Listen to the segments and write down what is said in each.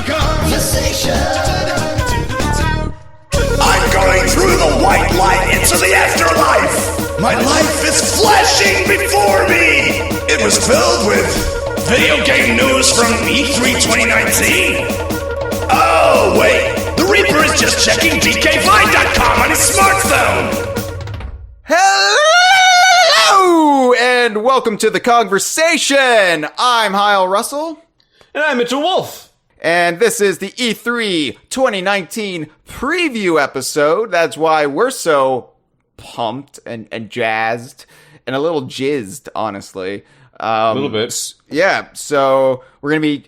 Conversation. I'm going through the white light into the afterlife. My life is flashing before me. It was filled with video game news from E3 2019. Oh, wait. The Reaper is just checking DKVine.com on his smartphone. Hello, and welcome to the Kongversation. I'm Hyle Russell. And I'm Mitchell Wolfe. And this is the E3 2019 preview episode. That's why we're so pumped and jazzed and a little jizzed, honestly. A little bit. Yeah, so we're going to be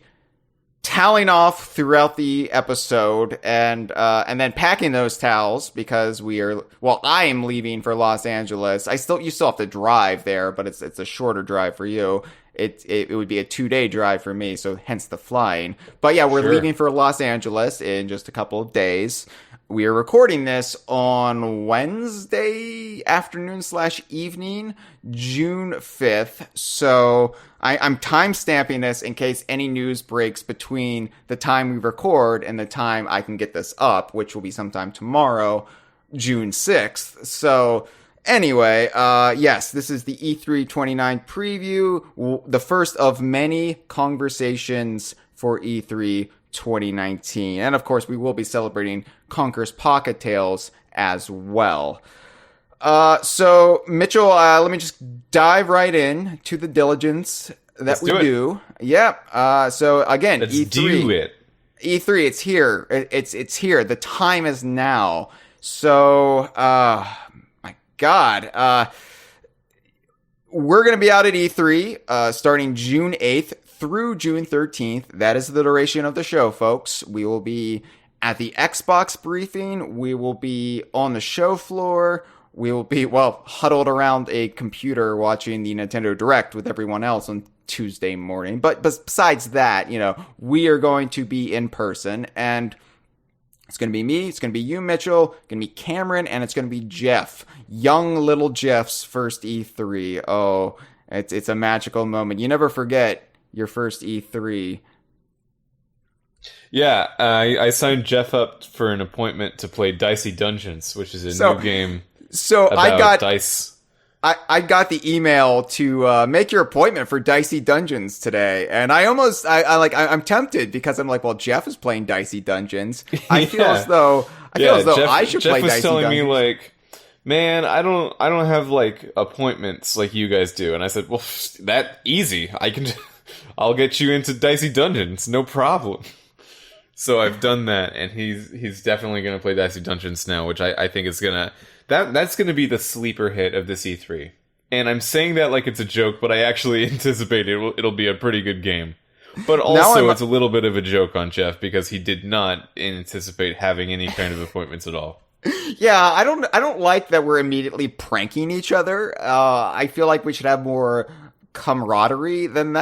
toweling off throughout the episode and then packing those towels because I am leaving for Los Angeles. You still have to drive there, but it's a shorter drive for you. It would be a 2-day drive for me, so hence the flying. But yeah, we're leaving for Los Angeles in just a couple of days. We are recording this on Wednesday afternoon/evening, June 5th. So I'm time-stamping this in case any news breaks between the time we record and the time I can get this up, which will be sometime tomorrow, June 6th. So anyway, yes, this is the E3 29 preview, the first of many conversations for E3 2019. And of course, we will be celebrating Conker's Pocket Tales as well. So Mitchell, let me just dive right in to the diligence that we do. Yep. So again, Let's E3. do it. E3, it's here. It's here. The time is now. So, my God, we're going to be out at E3, starting June 8th through June 13th. That is the duration of the show, folks. We will be at the Xbox briefing. We will be on the show floor. We will be, huddled around a computer watching the Nintendo Direct with everyone else on Tuesday morning. But besides that, we are going to be in person, and it's going to be me, it's going to be you, Mitchell, it's going to be Cameron, and it's going to be Jeff. Young little Jeff's first E3. Oh, it's a magical moment. You never forget your first E3. Yeah, I signed Jeff up for an appointment to play Dicey Dungeons, which is a new game about dice. I got the email to make your appointment for Dicey Dungeons today, and I'm tempted because I'm like, well, Jeff is playing Dicey Dungeons. I feel as though I should play Dicey Dungeons. Jeff was telling me like, man, I don't have like appointments like you guys do, and I said, well, that easy. I'll get you into Dicey Dungeons, no problem. So I've done that, and he's definitely going to play Dicey Dungeons now, which I think is gonna. That's going to be the sleeper hit of this E3. And I'm saying that like it's a joke, but I actually anticipate it'll be a pretty good game. But also, it's a little bit of a joke on Jeff because he did not anticipate having any kind of appointments at all. Yeah, I don't like that we're immediately pranking each other. I feel like we should have more camaraderie than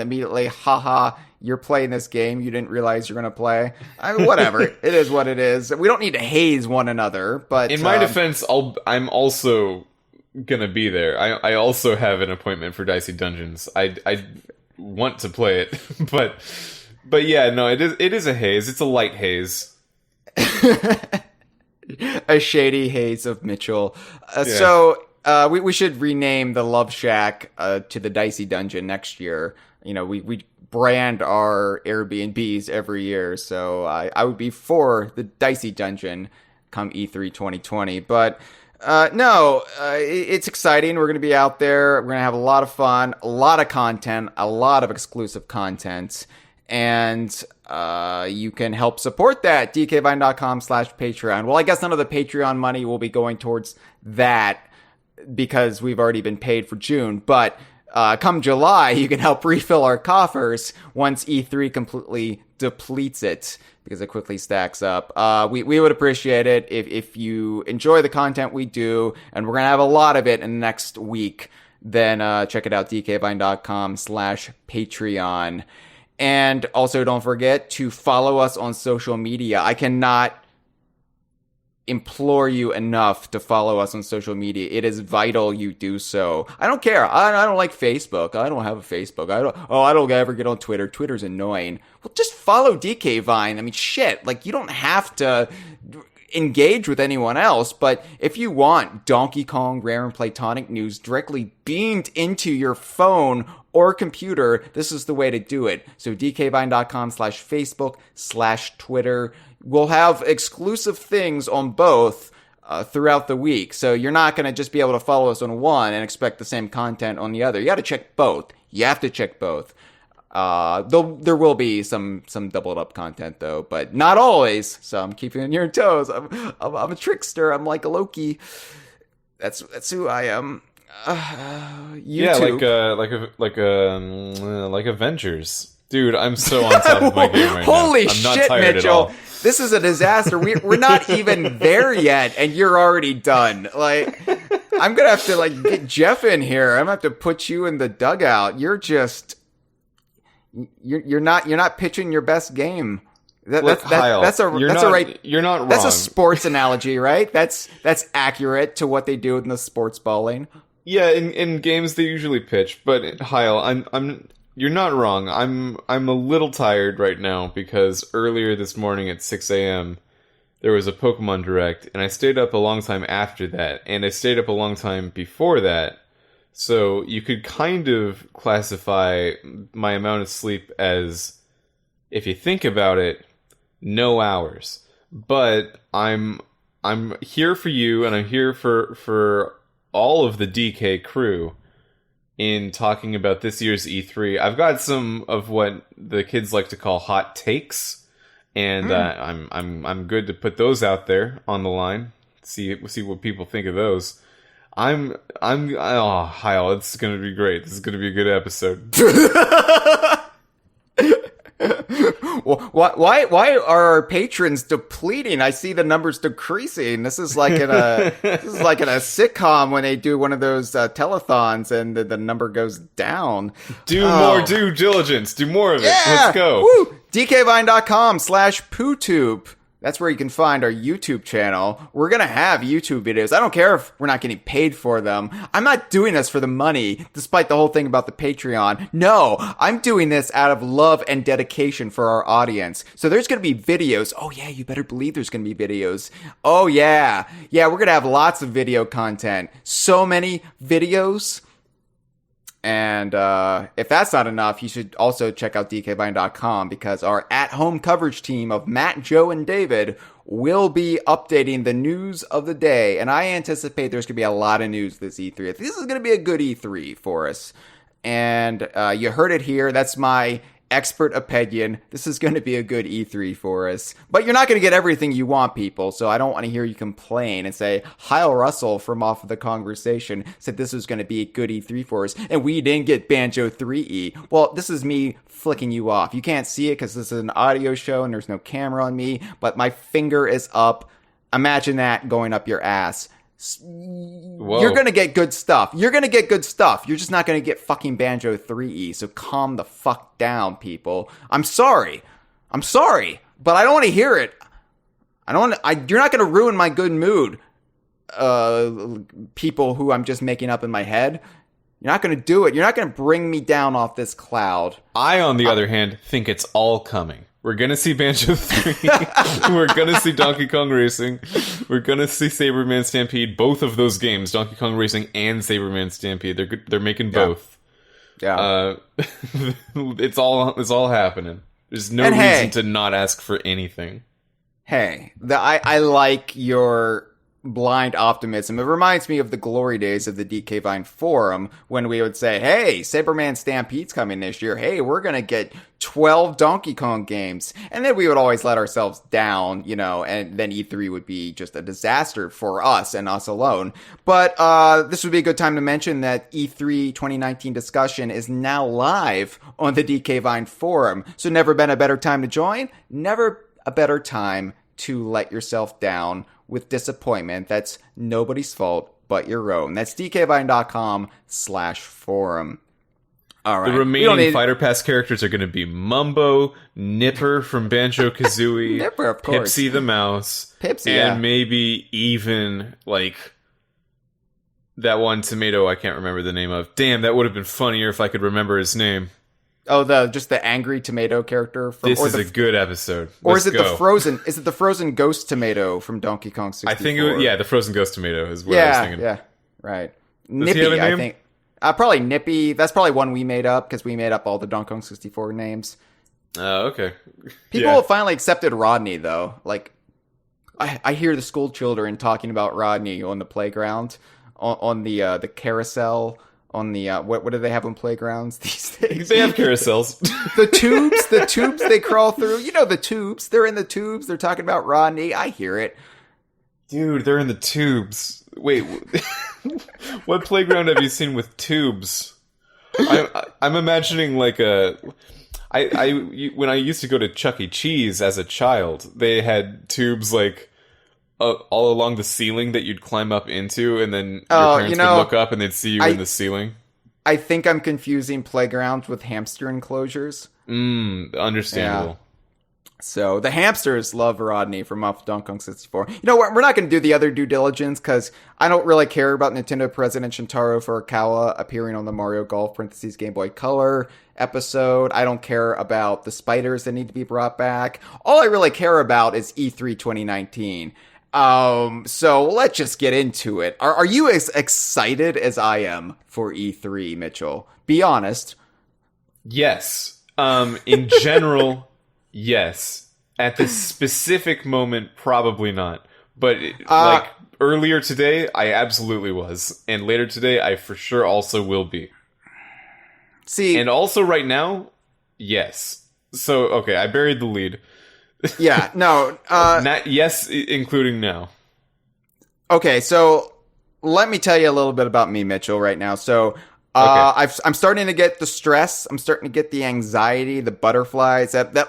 immediately, haha, you're playing this game you didn't realize you're going to play. I mean, whatever. It is what it is. We don't need to haze one another, but in my defense, I'm also going to be there. I also have an appointment for Dicey Dungeons. I want to play it, but yeah, no, it is a haze. It's a light haze. A shady haze of Mitchell. Yeah. So we should rename the Love Shack to the Dicey Dungeon next year. We brand our Airbnbs every year, so I would be for the Dicey Dungeon come E3 2020. But it's exciting. We're going to be out there. We're going to have a lot of fun, a lot of content, a lot of exclusive content. And you can help support that, dkvine.com/Patreon. Well, I guess none of the Patreon money will be going towards that because we've already been paid for June. But come July, you can help refill our coffers once E3 completely depletes it, because it quickly stacks up. We would appreciate it if you enjoy the content we do, and we're going to have a lot of it in the next week. Then check it out, dkvine.com/Patreon. And also don't forget to follow us on social media. I cannot implore you enough to follow us on social media. It is vital you do so. I don't care. I don't like Facebook. I don't have a Facebook. I don't ever get on Twitter. Twitter's annoying. Well, just follow DK Vine. I mean, shit. Like, you don't have to engage with anyone else, but if you want Donkey Kong, Rare, and Playtonic news directly beamed into your phone or computer, this is the way to do it. So dkvine.com/Facebook/Twitter. We'll have exclusive things on both throughout the week. So you're not going to just be able to follow us on one and expect the same content on the other. You got to check both. You have to check both. Though there will be some doubled up content though, but not always. So I'm keeping on your toes. I'm a trickster. I'm like a Loki. That's who I am. YouTube. Like Avengers, dude. I'm so on top of my game right Holy now. I'm not shit, tired Mitchell! at all. This is a disaster. We're not even there yet, and you're already done. Like, I'm gonna have to get Jeff in here. I'm gonna have to put you in the dugout. You're not pitching your best game. You're not wrong. That's a sports analogy, right? That's accurate to what they do in the sports balling. Yeah, in games they usually pitch, but Hyle, you're not wrong. I'm a little tired right now because earlier this morning at 6 a.m. there was a Pokemon Direct, and I stayed up a long time after that, and I stayed up a long time before that. So you could kind of classify my amount of sleep as, if you think about it, no hours. But I'm here for you, and I'm here for all of the DK crew in talking about this year's E3. I've got some of what the kids like to call hot takes, and I'm good to put those out there on the line. See what people think of those. Hyle, it's gonna be great. This is gonna be a good episode. Why are our patrons depleting? I see the numbers decreasing. This is like in a sitcom when they do one of those telethons and the number goes down. Do more due diligence. Do more of it. Yeah! Let's go. Woo! DKVine.com/PooTube. That's where you can find our YouTube channel. We're going to have YouTube videos. I don't care if we're not getting paid for them. I'm not doing this for the money, despite the whole thing about the Patreon. No, I'm doing this out of love and dedication for our audience. So there's going to be videos. Oh yeah, you better believe there's going to be videos. Oh yeah. Yeah, we're going to have lots of video content. So many videos. And if that's not enough, you should also check out dkvine.com because our at-home coverage team of Matt, Joe, and David will be updating the news of the day. And I anticipate there's going to be a lot of news this E3. This is going to be a good E3 for us. And you heard it here. That's my expert opinion. This is going to be a good E3 for us. But you're not going to get everything you want, people. So I don't want to hear you complain and say, Hyle Russell from Off of the Kongversation said this was going to be a good E3 for us, and we didn't get Banjo 3E. Well, this is me flicking you off. You can't see it because this is an audio show and there's no camera on me, but my finger is up. Imagine that going up your ass. Whoa. You're gonna get good stuff. You're just not gonna get fucking Banjo 3E. So calm the fuck down, people. I'm sorry, but I don't want to hear it. You're not gonna ruin my good mood. People who I'm just making up in my head. You're not gonna do it. You're not gonna bring me down off this cloud. I, on the other hand, think it's all coming. We're gonna see Banjo 3. We're gonna see Donkey Kong Racing. We're gonna see Saberman Stampede. Both of those games, Donkey Kong Racing and Saberman Stampede, they're making both. Yeah. It's all happening. There's no reason to not ask for anything. Hey, I like your blind optimism. It reminds me of the glory days of the DK Vine forum when we would say, hey, Saberman Stampede's coming this year. Hey, we're going to get 12 Donkey Kong games. And then we would always let ourselves down, and then E3 would be just a disaster for us and us alone. But this would be a good time to mention that E3 2019 discussion is now live on the DK Vine forum. So never been a better time to join. Never a better time to let yourself down with disappointment. That's nobody's fault but your own. That's dkvine.com/forum. All right. The remaining Fighter Pass characters are going to be Mumbo, Nipper from Banjo-Kazooie, Nipper, of course. Pipsy the Mouse, Pipsy, maybe even, like, that one tomato I can't remember the name of. Damn, that would have been funnier if I could remember his name. Oh, just the angry tomato character from This is a good episode. Or is it the frozen ghost tomato from Donkey Kong 64? I think the frozen ghost tomato is what I was thinking. Yeah, right. Does he have a Nippy, name? I think. Probably Nippy. That's probably one we made up because we made up all the Donkey Kong 64 names. Oh, okay. People have finally accepted Rodney, though. Like, I hear the school children talking about Rodney on the playground, on the carousel, on the what do they have on playgrounds these days? They have carousels. the tubes they crawl through. You know the tubes. They're in the tubes. They're talking about Rodney. I hear it. Dude, they're in the tubes. Wait, what playground have you seen with tubes? I'm imagining like when I used to go to Chuck E. Cheese as a child, they had tubes like all along the ceiling that you'd climb up into, and then your parents would look up and they'd see you in the ceiling. I think I'm confusing playgrounds with hamster enclosures. Understandable. Yeah. So the hamsters love Rodney from off Donkey Kong 64. You know what? We're not going to do the other due diligence because I don't really care about Nintendo President Shintaro Furukawa appearing on the Mario Golf (Game Boy Color) episode. I don't care about the spiders that need to be brought back. All I really care about is E3 2019. So let's just get into it. Are you as excited as I am for E3, Mitchell? Be honest. Yes. In general, yes. At this specific moment, probably not. But like earlier today, I absolutely was, and later today, I for sure also will be. See, and also right now, yes. So okay, I buried the lead. Yeah, no. Yes, including now. Okay, so let me tell you a little bit about me, Mitchell, right now. So I'm starting to get the stress. I'm starting to get the anxiety, the butterflies. That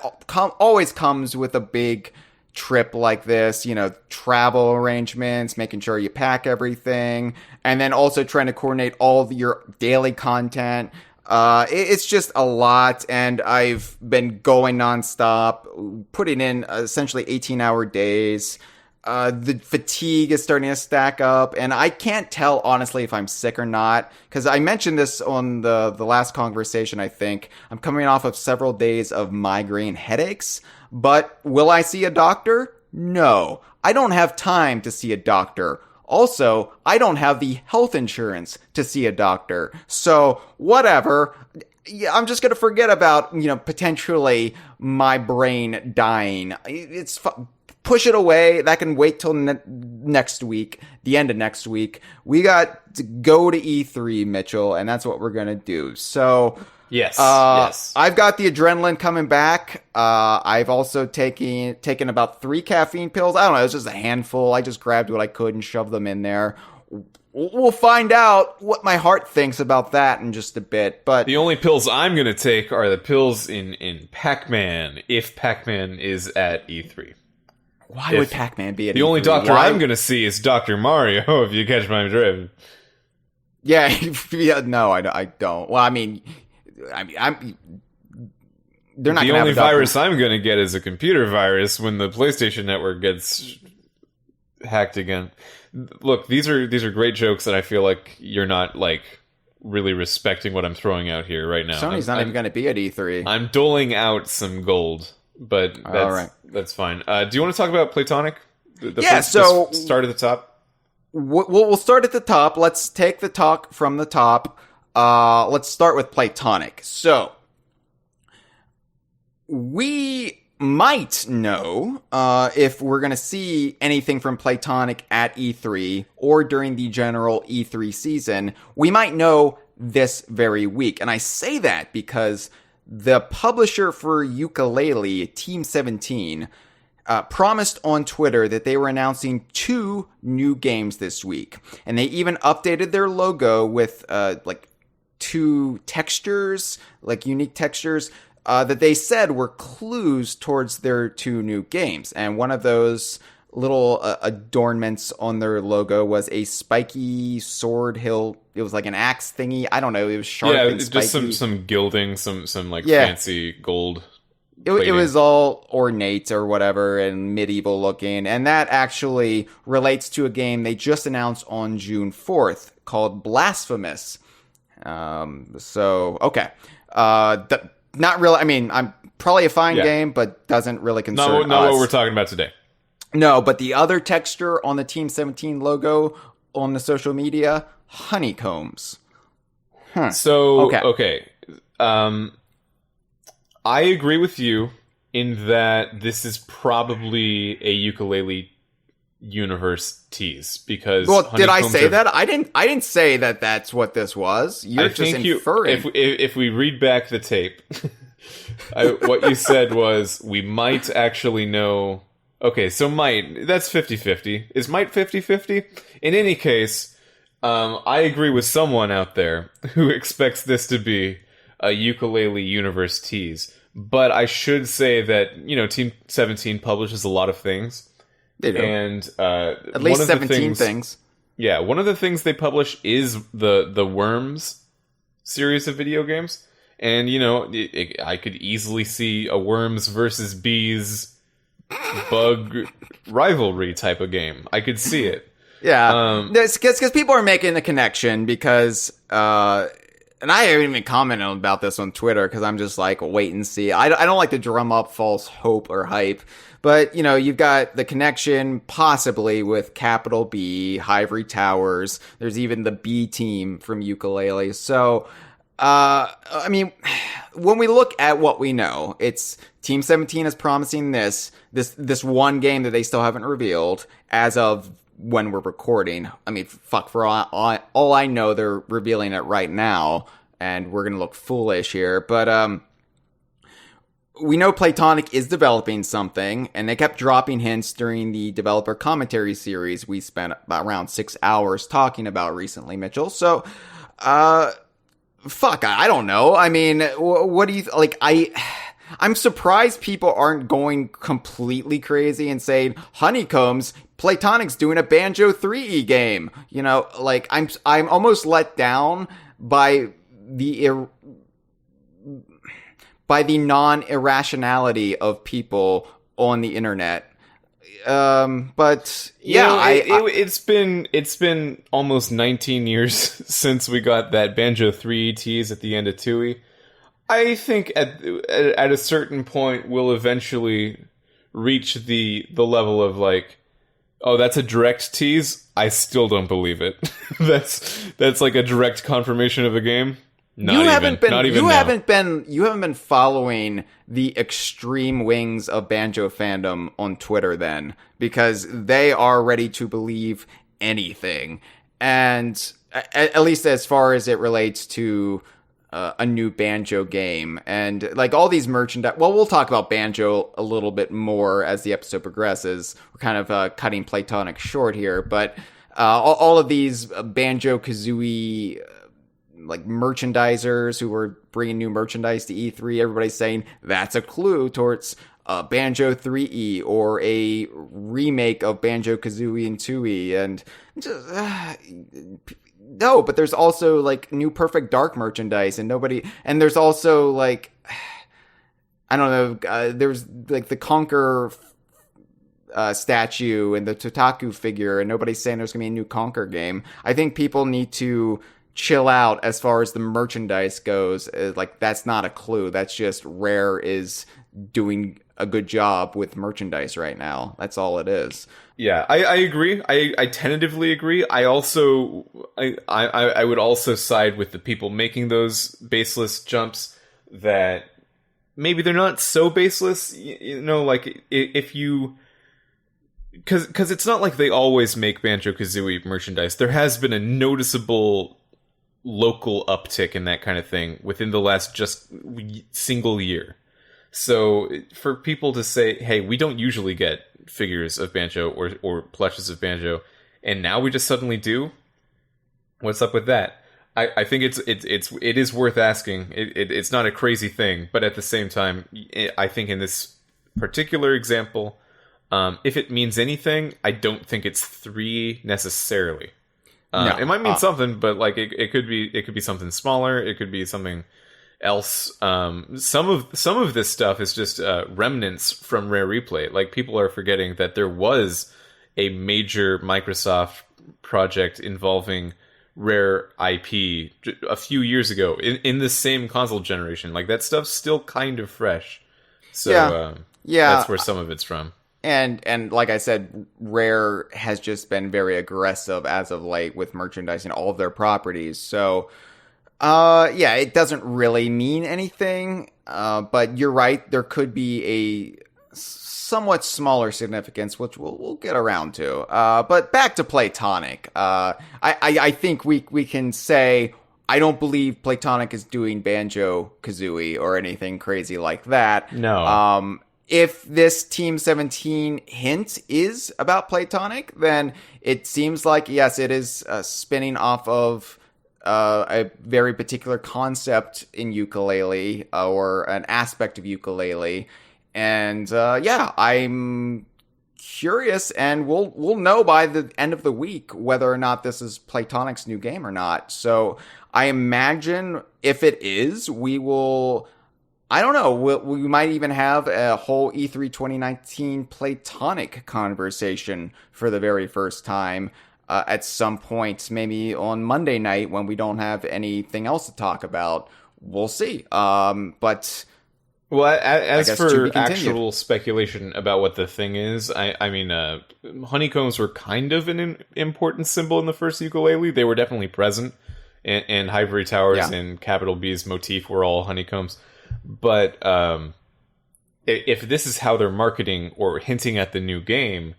always comes with a big trip like this. You know, travel arrangements, making sure you pack everything, and then also trying to coordinate all of your daily content. It's just a lot, and I've been going nonstop, putting in essentially 18-hour days. The fatigue is starting to stack up, and I can't tell, honestly, if I'm sick or not, because I mentioned this on the last conversation, I think. I'm coming off of several days of migraine headaches, but will I see a doctor? No. I don't have time to see a doctor. Also, I don't have the health insurance to see a doctor. So, whatever. Yeah, I'm just going to forget about, potentially my brain dying. It's push it away. That can wait till next week, the end of next week. We got to go to E3, Mitchell, and that's what we're going to do. So, yes. I've got the adrenaline coming back. I've also taken about 3 caffeine pills. I don't know. It was just a handful. I just grabbed what I could and shoved them in there. We'll find out what my heart thinks about that in just a bit. But the only pills I'm going to take are the pills in Pac-Man, if Pac-Man is at E3. Why would Pac-Man be at the E3? only doctor I'm going to see is Dr. Mario, if you catch my drift. Yeah, no, I don't. Well, I mean, they're not. The only virus I'm going to get is a computer virus when the PlayStation Network gets hacked again. Look, these are great jokes, and I feel like you're not really respecting what I'm throwing out here right now. Sony's not even going to be at E3. I'm doling out some gold, but that's fine. Do you want to talk about Playtonic? So start at the top. We'll start at the top. Let's take the talk from the top. Let's start with Playtonic. So, we might know if we're going to see anything from Playtonic at E3 or during the general E3 season. We might know this very week. And I say that because the publisher for Yooka-Laylee, Team 17, promised on Twitter that they were announcing 2 new games this week. And they even updated their logo with 2 textures, unique textures, that they said were clues towards their 2 new games. And one of those little adornments on their logo was a spiky sword hilt. It was like an axe thingy. I don't know. It was sharp and spiky. Just some gilding, some like fancy gold. It was all ornate or whatever and medieval looking. And that actually relates to a game they just announced on June 4th called Blasphemous. Okay. Not really. I mean, I'm probably a fine game, but doesn't really concern us. Not what we're talking about today. No, but the other texture on the Team 17 logo on the social media, honeycombs. So, okay. I agree with you in that this is probably a ukulele universe tease because. Well, did I say that? I didn't say that. That's what this was. You're just inferring. If we read back the tape, what you said was we might actually know. Okay, so that's 50-50. Is might 50-50? In any case, I agree with someone out there who expects this to be a ukulele universe tease. But I should say that, Team 17 publishes a lot of things. They do. And at least 17 things. Yeah, one of the things they publish is the Worms series of video games. And, I could easily see a Worms versus Bees bug rivalry type of game. I could see it. Yeah, because people are making the connection because, and I haven't even commented about this on Twitter because I'm just like, wait and see. I don't like to drum up false hope or hype, but you've got the connection possibly with Capital B, Ivory Towers. There's even the B team from Yooka-Laylee. So, I mean, when we look at what we know, it's Team 17 is promising this one game that they still haven't revealed as of when we're recording. I mean, fuck, for all I know, they're revealing it right now, and we're gonna look foolish here. But we know Playtonic is developing something, and they kept dropping hints during the developer commentary series we spent around 6 hours talking about recently, Mitchell. So, fuck, I don't know. I mean, what do you like? I'm surprised people aren't going completely crazy and saying Honeycombs, Playtonic's doing a Banjo 3E game. I'm almost let down by the non-irrationality of people on the internet. But yeah, it's been almost 19 years since we got that Banjo 3E tease at the end of 2E. I think at a certain point we'll eventually reach the level of like, oh, that's a direct tease. I still don't believe it. that's like a direct confirmation of a game. You haven't been following the extreme wings of Banjo fandom on Twitter then, because they are ready to believe anything, and at least as far as it relates to a new Banjo game. And like all these merchandise, well, we'll talk about Banjo a little bit more as the episode progresses. We're kind of cutting Playtonic short here, but all of these Banjo-Kazooie like merchandisers who were bringing new merchandise to E3, everybody's saying that's a clue towards Banjo 3E or a remake of Banjo-Kazooie and 2E, and just, no, but there's also like new Perfect Dark merchandise, and there's also like, I don't know, there's like the Conker statue and the Totaku figure, and nobody's saying there's gonna be a new Conker game. I think people need to chill out as far as the merchandise goes. Like, that's not a clue. That's just Rare is doing a good job with merchandise right now. That's all it is. Yeah, I agree. I tentatively agree. I would also side with the people making those baseless jumps that maybe they're not so baseless. Like if you... Because it's not like they always make Banjo-Kazooie merchandise. There has been a noticeable local uptick in that kind of thing within the last just single year. So for people to say, hey, we don't usually get figures of Banjo or plushes of Banjo, and now we just suddenly do, what's up with that? I think it is worth asking. It's not a crazy thing, but at the same time, I think in this particular example, If it means anything, I don't think it's 3 necessarily. No. It might mean something, but like it could be something smaller. It could be something else. Some of this stuff is just remnants from Rare Replay. Like, people are forgetting that there was a major Microsoft project involving Rare IP a few years ago in the same console generation. Like, that stuff's still kind of fresh. So that's where some of it's from. And like I said, Rare has just been very aggressive as of late with merchandising all of their properties. So, it doesn't really mean anything. But you're right, there could be a somewhat smaller significance, which we'll get around to. But back to Playtonic. I think we can say I don't believe Playtonic is doing Banjo-Kazooie or anything crazy like that. No. If this Team 17 hint is about Playtonic, then it seems like, yes, it is spinning off of a very particular concept in ukulele or an aspect of ukulele. And I'm curious, and we'll know by the end of the week whether or not this is Playtonic's new game or not. So I imagine if it is, we will... I don't know. We might even have a whole E3 2019 Playtonic conversation for the very first time at some point, maybe on Monday night when we don't have anything else to talk about. We'll see. But as for actual speculation about what the thing is, I mean, honeycombs were kind of an important symbol in the first ukulele. They were definitely present, and Ivory Towers and Capital B's motif were all honeycombs. But if this is how they're marketing or hinting at the new game,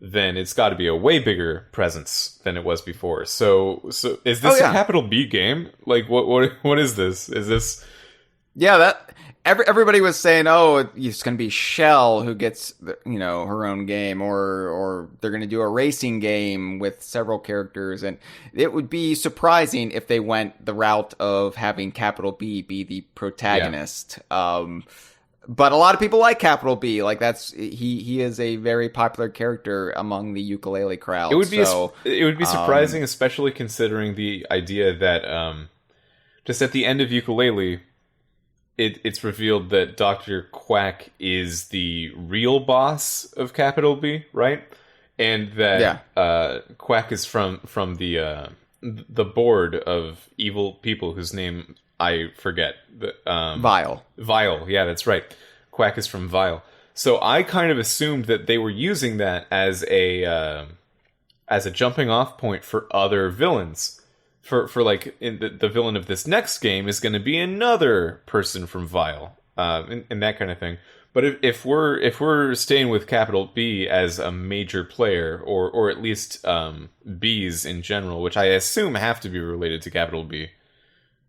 then it's got to be a way bigger presence than it was before. So is this a Capital B game? Like, what is this? Is this? Yeah, that everybody was saying, oh, it's going to be Shell who gets her own game, or they're going to do a racing game with several characters, and it would be surprising if they went the route of having Capital B be the protagonist. But a lot of people like Capital B. Like, he is a very popular character among the ukulele crowd. It would be surprising, especially considering the idea that just at the end of ukulele, it's revealed that Dr. Quack is the real boss of Capital B, right? And that Quack is from the board of evil people whose name I forget. Vile. Vile, yeah, that's right. Quack is from Vile. So I kind of assumed that they were using that as a jumping off point for other villains. For like, the villain of this next game is going to be another person from Vile, and that kind of thing. But if we're staying with Capital B as a major player, or at least Bs in general, which I assume have to be related to Capital B,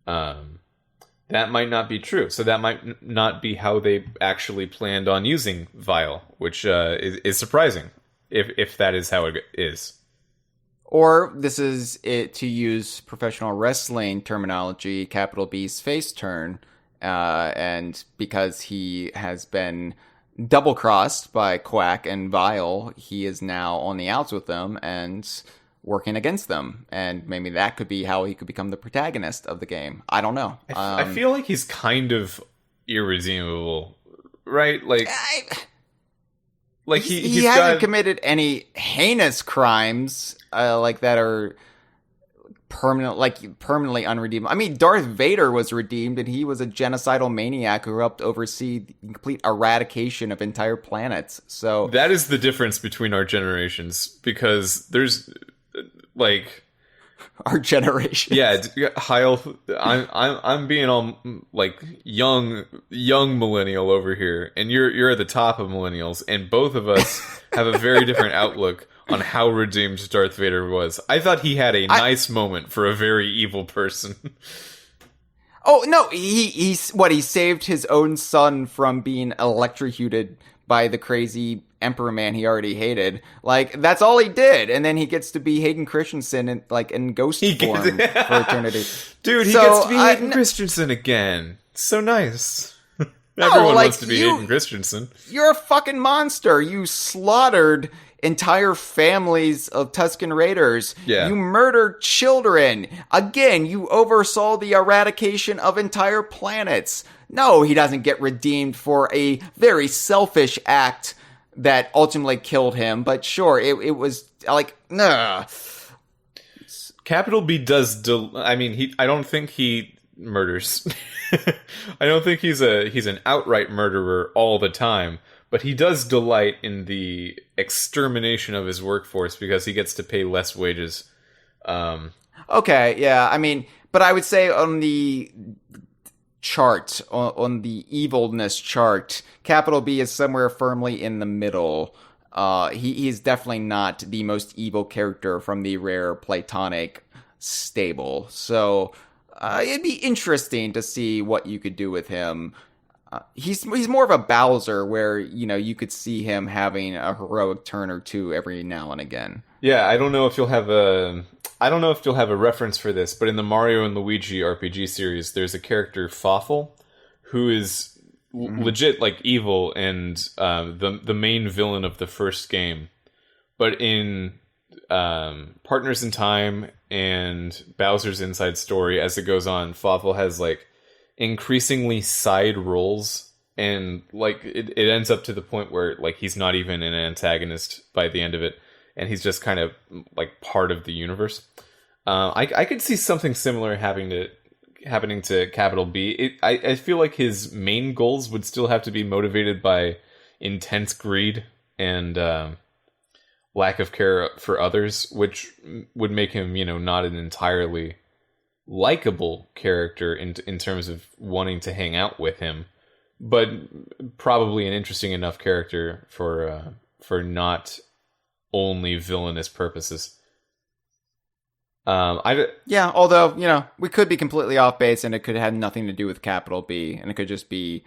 that might not be true. So that might not be how they actually planned on using Vile, which is surprising if that is how it is. Or this is it, to use professional wrestling terminology, Capital B's face turn, and because he has been double-crossed by Quack and Vile, he is now on the outs with them and working against them. And maybe that could be how he could become the protagonist of the game. I don't know. I feel like he's kind of irredeemable, right? Like... he hasn't committed any heinous crimes like that are permanently unredeemable. I mean, Darth Vader was redeemed, and he was a genocidal maniac who helped oversee the complete eradication of entire planets. So that is the difference between our generations, because there's like our generation. Yeah, Hyle, I'm being all like young millennial over here, and you're at the top of millennials, and both of us have a very different outlook on how redeemed Darth Vader was. I thought he had a nice moment for a very evil person. Oh no, he saved his own son from being electrocuted by the crazy Emperor man he already hated. Like, that's all he did, and then he gets to be Hayden Christensen in ghost form for eternity. Dude, he gets to be Hayden Christensen again. So nice. Everyone like, wants to be Hayden Christensen. You're a fucking monster. You slaughtered entire families of Tusken Raiders. Yeah. You murdered children. Again, you oversaw the eradication of entire planets. No, he doesn't get redeemed for a very selfish act that ultimately killed him. But sure, it was like, nah. Capital B does. I don't think he murders. I don't think he's an outright murderer all the time, but he does delight in the extermination of his workforce because he gets to pay less wages. Okay, yeah, I mean, but I would say on the chart, on the evilness chart, capital B is somewhere firmly in the middle. He is definitely not the most evil character from the rare Playtonic stable, so it'd be interesting to see what you could do with him. He's more of a Bowser, where you could see him having a heroic turn or two every now and again. Yeah, I don't know if you'll have a reference for this, but in the Mario and Luigi RPG series, there's a character Fawful, who is legit like evil and the main villain of the first game. But in Partners in Time and Bowser's Inside Story, as it goes on, Fawful has like increasingly side roles, and like it ends up to the point where like he's not even an antagonist by the end of it, and he's just kind of like part of the universe. I could see something similar happening to Capital B. I feel like his main goals would still have to be motivated by intense greed and lack of care for others, which would make him, not an entirely likable character in terms of wanting to hang out with him, but probably an interesting enough character for not only villainous purposes. Although, we could be completely off base and it could have nothing to do with capital B, and it could just be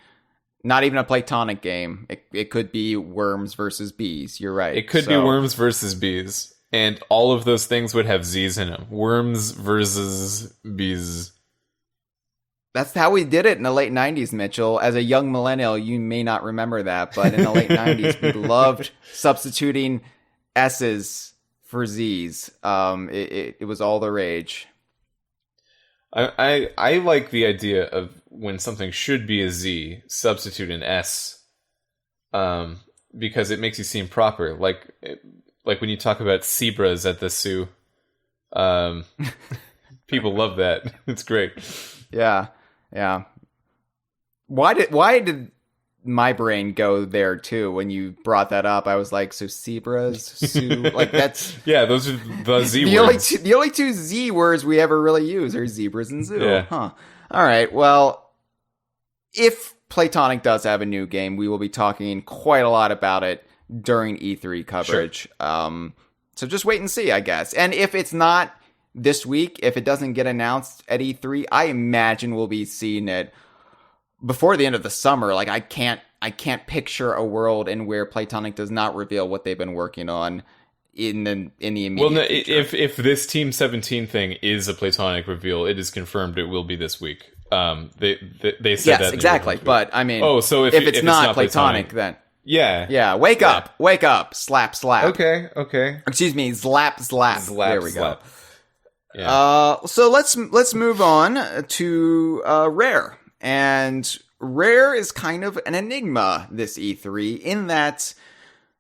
not even a Playtonic game. It could be worms versus bees. You're right. It could be worms versus bees. And all of those things would have Z's in them. Worms versus bees. That's how we did it in the late 90s, Mitchell. As a young millennial, you may not remember that, but in the late 90s, we loved substituting S's for Z's. It was all the rage. I like the idea of when something should be a Z, substitute an S, because it makes you seem proper. Like when you talk about zebras at the zoo, people love that. It's great. Yeah. Why did my brain go there too when you brought that up? I was like, so zebras, zoo, like that's yeah, those are the Z words. The only two Z words we ever really use are zebras and zoo. Yeah. Huh. All right. Well, if Playtonic does have a new game, we will be talking quite a lot about it during E3 coverage. Sure. So just wait and see, I guess. And if it's not this week, if it doesn't get announced at E3, I imagine we'll be seeing it before the end of the summer. Like I can't picture a world in where Playtonic does not reveal what they've been working on in the immediate future. If this Team 17 thing is a Playtonic reveal, it is confirmed it will be this week. They said that. Exactly. But I mean, so if it's not Playtonic, then yeah. Wake up, slap. Okay. Excuse me, slap. There we slap. go. Yeah. So let's move on to Rare. And Rare is kind of an enigma this E3 in that,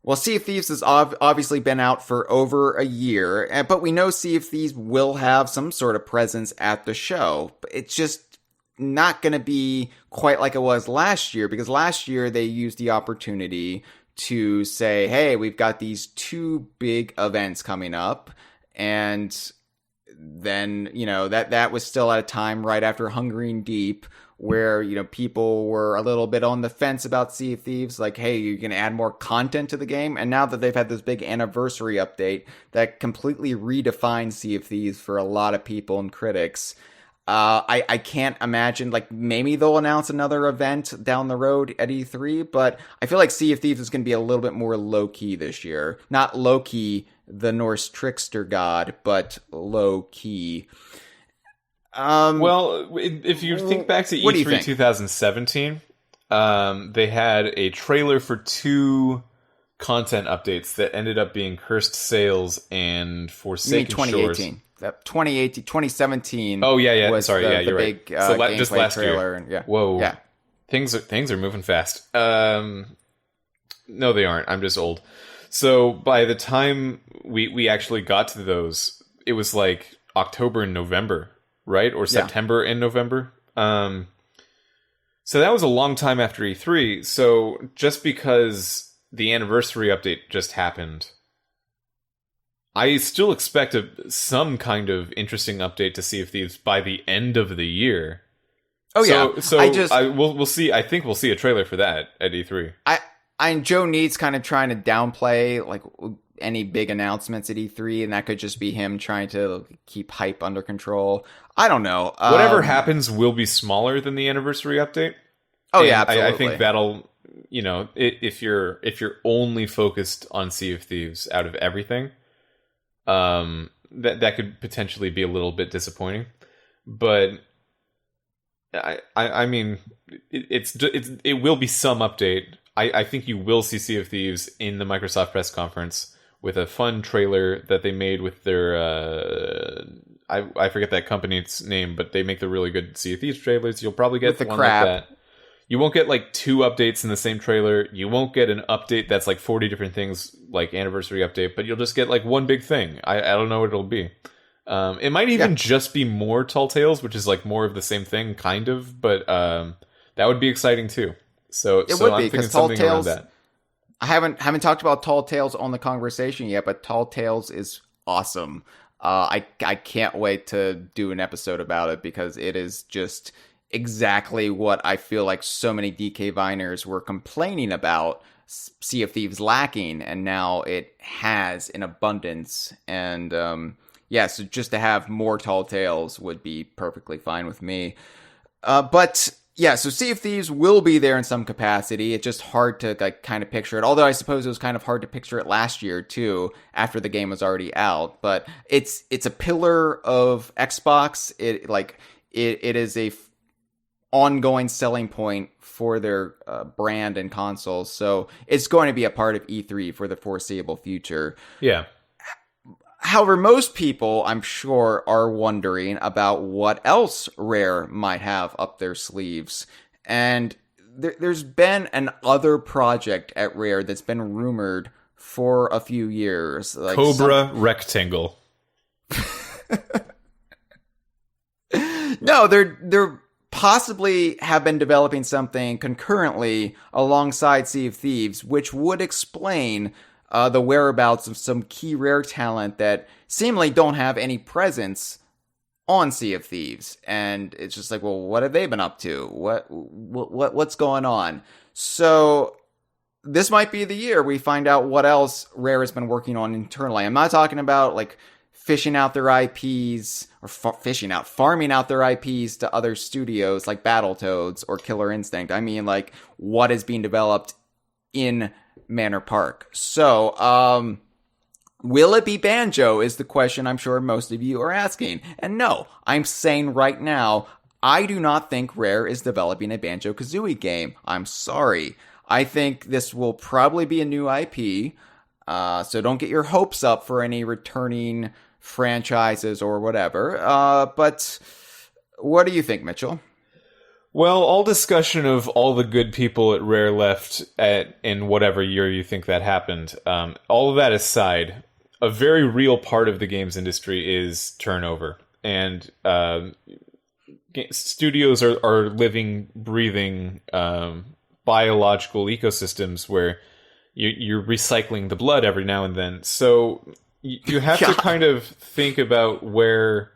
well, Sea of Thieves has obviously been out for over a year, but we know Sea of Thieves will have some sort of presence at the show. But it's just not going to be quite like it was last year, because last year they used the opportunity to say, hey, we've got these two big events coming up, and then, that was still at a time right after Hungering Deep, where, people were a little bit on the fence about Sea of Thieves, like, hey, you're going to add more content to the game. And now that they've had this big anniversary update that completely redefined Sea of Thieves for a lot of people and critics, I can't imagine, like, maybe they'll announce another event down the road at E3, but I feel like Sea of Thieves is going to be a little bit more low-key this year. Not Loki, the Norse trickster god, but low-key. Well, if you think back to E3 2017, they had a trailer for 2 content updates that ended up being Cursed Sails and Forsaken Shores. 2018. 2017. Oh yeah. Was Sorry, the you're big, right. So just gameplay last trailer. year. And, yeah. Whoa. Yeah. Things are moving fast. No, they aren't. I'm just old. So by the time we actually got to those, it was like October and November, right? Or September and November. So that was a long time after E3. So just because the anniversary update just happened, I still expect some kind of interesting update to Sea of Thieves by the end of the year. Oh yeah. So we'll see. I think we'll see a trailer for that at E3. And Joe Need's kind of trying to downplay like any big announcements at E3, and that could just be him trying to keep hype under control. I don't know. Whatever happens will be smaller than the anniversary update. Oh and yeah, absolutely. I think that'll, if you're only focused on Sea of Thieves out of everything, that could potentially be a little bit disappointing. But I mean, it will be some update. I think you will see Sea of Thieves in the Microsoft press conference with a fun trailer that they made with their I forget that company's name, but they make the really good Sea of Thieves trailers. You'll probably get with the one crab. like that. You won't get like 2 updates in the same trailer. You won't get an update that's like 40 different things, like anniversary update, but you'll just get like one big thing. I don't know what it'll be. It might even just be more Tall Tales, which is like more of the same thing, kind of, but that would be exciting too. So It would I'm be, thinking 'cause Tall something around Tales- that. I haven't talked about Tall Tales on the Kongversation yet, but Tall Tales is awesome. I can't wait to do an episode about it because it is just exactly what I feel like so many DK Viners were complaining about Sea of Thieves lacking, and now it has in abundance. And so just to have more Tall Tales would be perfectly fine with me. But yeah, so Sea of Thieves will be there in some capacity. It's just hard to like kind of picture it. Although I suppose it was kind of hard to picture it last year too, after the game was already out. But it's a pillar of Xbox. It is a ongoing selling point for their brand and consoles. So it's going to be a part of E3 for the foreseeable future. Yeah. However, most people, I'm sure, are wondering about what else Rare might have up their sleeves. And there's been an other project at Rare that's been rumored for a few years. Like Cobra Rectangle. No, they're possibly have been developing something concurrently alongside Sea of Thieves, which would explain the whereabouts of some key Rare talent that seemingly don't have any presence on Sea of Thieves. And it's just like, well, what have they been up to? What's going on? So this might be the year we find out what else Rare has been working on internally. I'm not talking about like fishing out their IPs or farming out their IPs to other studios like Battletoads or Killer Instinct. I mean, like, what is being developed in Manor Park. So, will it be Banjo is the question I'm sure most of you are asking. And no, I'm saying right now, I do not think Rare is developing a Banjo-Kazooie game. I'm sorry. I think this will probably be a new IP, so don't get your hopes up for any returning franchises or whatever. But what do you think, Mitchell? Well, all discussion of all the good people at Rare left in whatever year you think that happened, all of that aside, a very real part of the games industry is turnover. And studios are living, breathing, biological ecosystems where you're recycling the blood every now and then. So you have to kind of think about where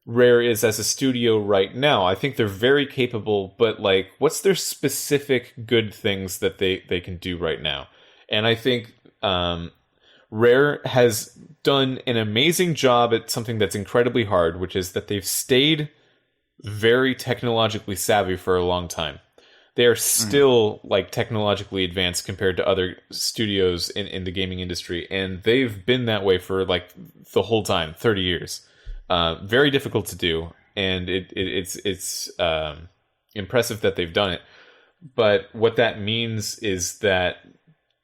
Rare is as a studio right now. I think they're very capable, but like, what's their specific good things that they can do right now? And I think Rare has done an amazing job at something that's incredibly hard, which is that they've stayed very technologically savvy for a long time. They are still like technologically advanced compared to other studios in the gaming industry, and they've been that way for like the whole time, 30 years. Very difficult to do, and it's impressive that they've done it. But what that means is that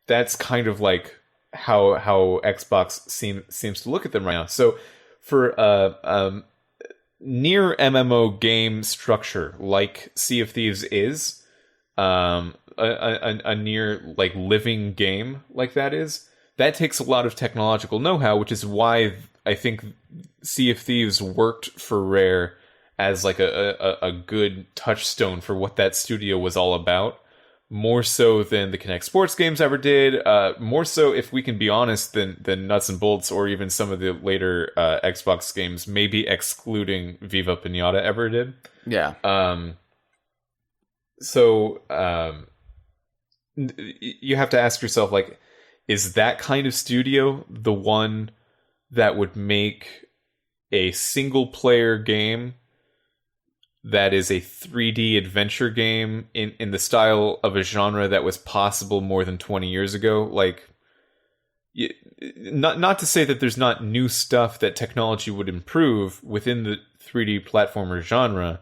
that's kind of like how Xbox seems to look at them right now. So for a near MMO game structure like Sea of Thieves is, a near like living game like that takes a lot of technological know-how, which is why I think Sea of Thieves worked for Rare as like a good touchstone for what that studio was all about. More so than the Kinect Sports games ever did. More so, if we can be honest, than Nuts and Bolts or even some of the later Xbox games, maybe excluding Viva Pinata ever did. Yeah. So you have to ask yourself, like, is that kind of studio the one that would make a single-player game that is a 3D adventure game in the style of a genre that was possible more than 20 years ago? Like, not to say that there's not new stuff that technology would improve within the 3D platformer genre,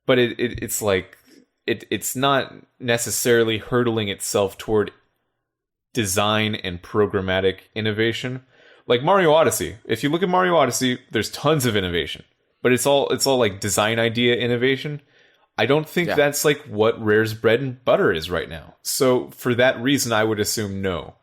but it's like it's not necessarily hurtling itself toward design and programmatic innovation. Like Mario Odyssey. If you look at Mario Odyssey, there's tons of innovation. But it's all like design idea innovation. I don't think that's like what Rare's bread and butter is right now. So for that reason, I would assume no.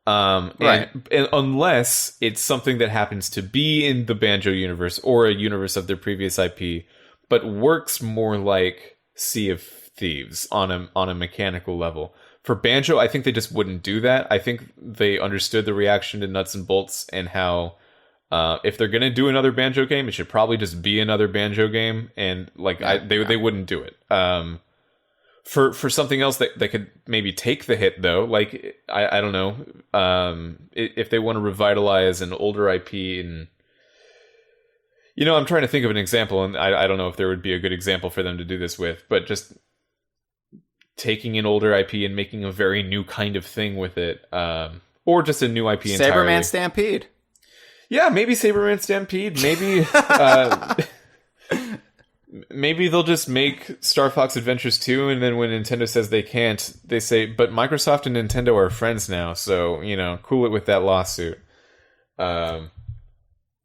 Right. And unless it's something that happens to be in the Banjo universe or a universe of their previous IP, but works more like Sea of Thieves on a mechanical level. For Banjo, I think they just wouldn't do that. I think they understood the reaction to Nuts and Bolts and how if they're going to do another Banjo game, it should probably just be another Banjo game. And like they wouldn't do it. For something else that could maybe take the hit, though, like, I don't know, if they want to revitalize an older IP and... You know, I'm trying to think of an example, and I don't know if there would be a good example for them to do this with, but just taking an older IP and making a very new kind of thing with it, or just a new IP entirely. Saberman Stampede. Yeah, maybe Saberman Stampede. Maybe maybe they'll just make Star Fox Adventures 2, and then when Nintendo says they can't, they say, but Microsoft and Nintendo are friends now, so, you know, cool it with that lawsuit.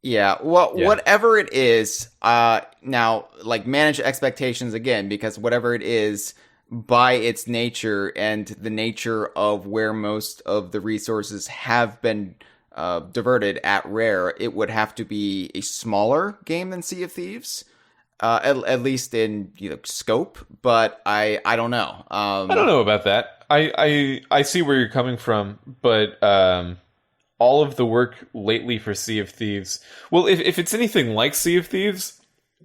Yeah, well, whatever it is, now, like, manage expectations again, because whatever it is, by its nature and the nature of where most of the resources have been diverted at Rare, it would have to be a smaller game than Sea of Thieves, at least in scope. But I don't know. I don't know about that. I see where you're coming from, but all of the work lately for Sea of Thieves, well, if it's anything like Sea of Thieves,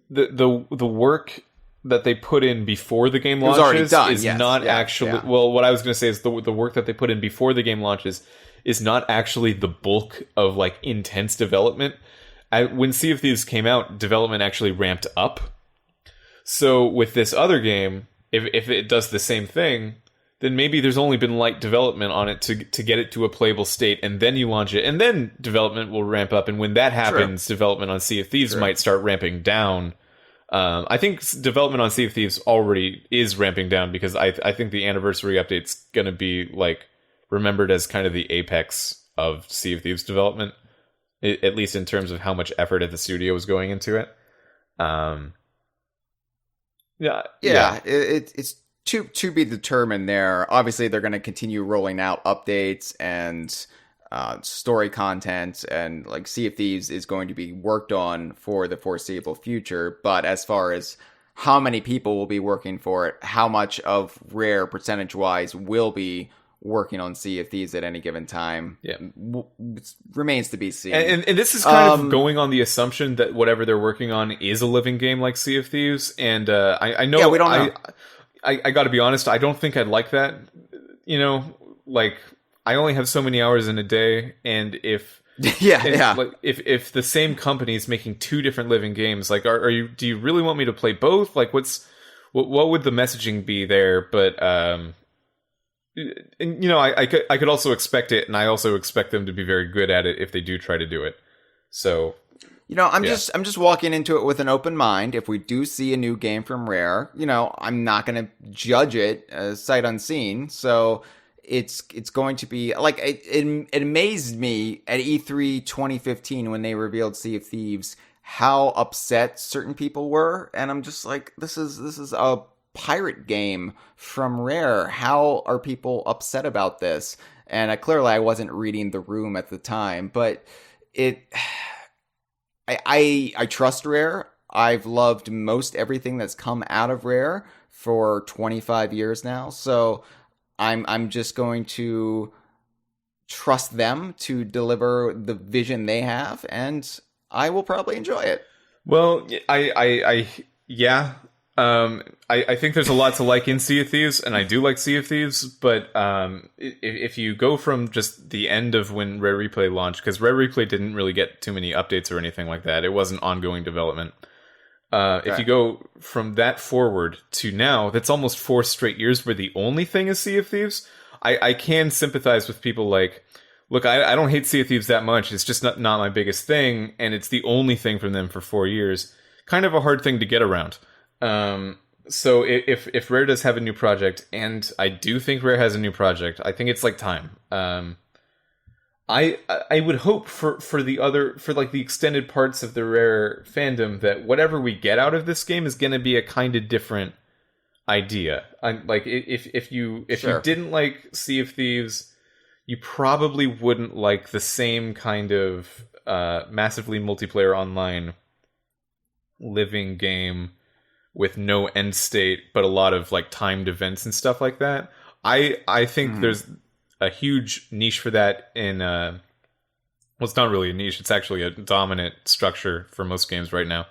the work that they put in before the game launches is not actually... Yeah. Well, what I was going to say is the work that they put in before the game launches is not actually the bulk of, like, intense development. When Sea of Thieves came out, development actually ramped up. So with this other game, if it does the same thing, then maybe there's only been light development on it to get it to a playable state, and then you launch it, and then development will ramp up, and when that happens, development on Sea of Thieves might start ramping down. I think development on Sea of Thieves already is ramping down, because I think the anniversary update's going to be, like, remembered as kind of the apex of Sea of Thieves development, at least in terms of how much effort at the studio was going into it. It's to be determined there. Obviously, they're going to continue rolling out updates and story content, and like Sea of Thieves is going to be worked on for the foreseeable future. But as far as how many people will be working for it, how much of Rare percentage-wise will be working on Sea of Thieves at any given time, remains to be seen. And this is kind of going on the assumption that whatever they're working on is a living game like Sea of Thieves. And I know... Yeah, we don't know. I got to be honest, I don't think I'd like that. You know, like, I only have so many hours in a day, and if like, if the same company is making two different living games, like, do you really want me to play both? Like, what would the messaging be there? But and, you know, I could also expect it, and I also expect them to be very good at it if they do try to do it. So I'm just walking into it with an open mind. If we do see a new game from Rare, I'm not going to judge it sight unseen. So it's going to be like it amazed me at E3 2015 when they revealed Sea of Thieves how upset certain people were, and I'm just like, this is a pirate game from Rare. How are people upset about this? And clearly I wasn't reading the room at the time, but I trust Rare. I've loved most everything that's come out of Rare for 25 years now. So I'm just going to trust them to deliver the vision they have, and I will probably enjoy it. Well, I think there's a lot to like in Sea of Thieves, and I do like Sea of Thieves, but if you go from just the end of when Rare Replay launched, because Rare Replay didn't really get too many updates or anything like that, it wasn't ongoing development. If you go from that forward to now, that's almost 4 straight years where the only thing is Sea of Thieves. I can sympathize with people like, look, I don't hate Sea of Thieves that much, it's just not my biggest thing, and it's the only thing from them for 4 years. Kind of a hard thing to get around. So if Rare does have a new project, and I do think Rare has a new project, I think it's like time. I would hope for the extended parts of the Rare fandom that whatever we get out of this game is going to be a kind of different idea. Like if you didn't like Sea of Thieves, you probably wouldn't like the same kind of massively multiplayer online living game with no end state, but a lot of like timed events and stuff like that. I think there's a huge niche for that in well, it's not really a niche, it's actually a dominant structure for most games right now.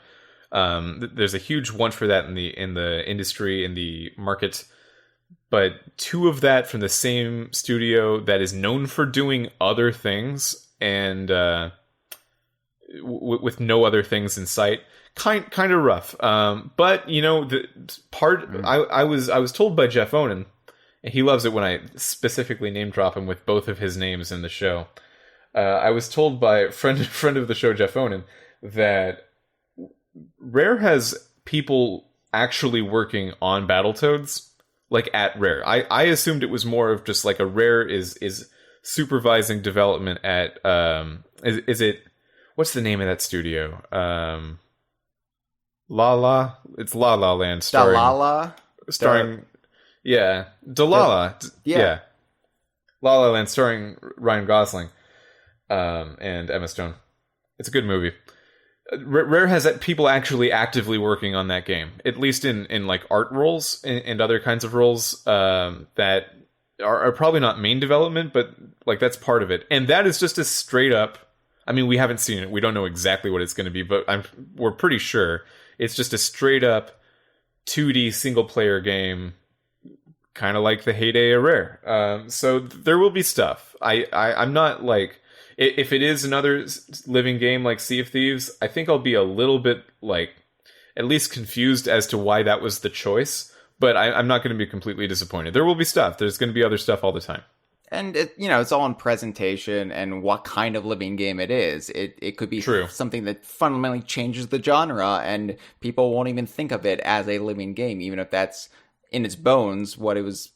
There's a huge one for that in the industry, in the market, but 2 of that from the same studio that is known for doing other things and with no other things in sight. Kind of rough, but the part I was told by Jeff Onen, and he loves it when I specifically name drop him with both of his names in the show. I was told by friend of the show Jeff Onen that Rare has people actually working on Battletoads, like at Rare. I assumed it was more of just like a Rare is supervising development at is it, what's the name of that studio? It's La La Land starring Dalala? Dalala. Yeah. La La Land starring Ryan Gosling and Emma Stone. It's a good movie. Rare has people actually actively working on that game, at least in like art roles and other kinds of roles that are probably not main development, but like that's part of it. And that is just a straight up, I mean, we haven't seen it. We don't know exactly what it's going to be, but we're pretty sure it's just a straight up 2D single player game, kind of like the heyday of Rare. So there will be stuff. I'm not like, if it is another living game like Sea of Thieves, I think I'll be a little bit like at least confused as to why that was the choice. But I'm not going to be completely disappointed. There will be stuff. There's going to be other stuff all the time. And it's all in presentation and what kind of living game it is. It could be something that fundamentally changes the genre, and people won't even think of it as a living game, even if that's in its bones what it was,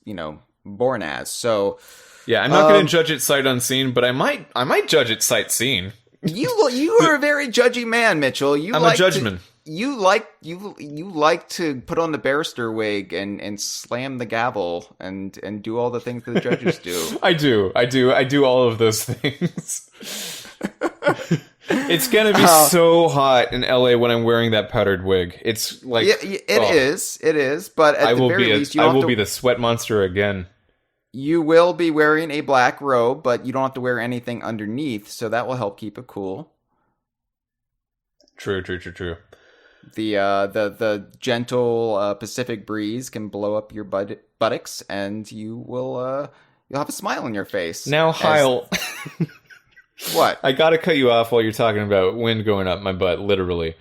born as. So yeah, I'm not going to judge it sight unseen, but I might judge it sight seen. You are a very judgy man, Mitchell. I'm a judgman. You like to put on the barrister wig and slam the gavel and do all the things that the judges do. I do all of those things. It's gonna be so hot in LA when I'm wearing that powdered wig. It's like it is. But at the very least, I will be the sweat monster again. You will be wearing a black robe, but you don't have to wear anything underneath, so that will help keep it cool. True. The gentle Pacific breeze can blow up your buttocks, and you'll have a smile on your face. Now, Hyle, what? I gotta cut you off while you're talking about wind going up my butt, literally,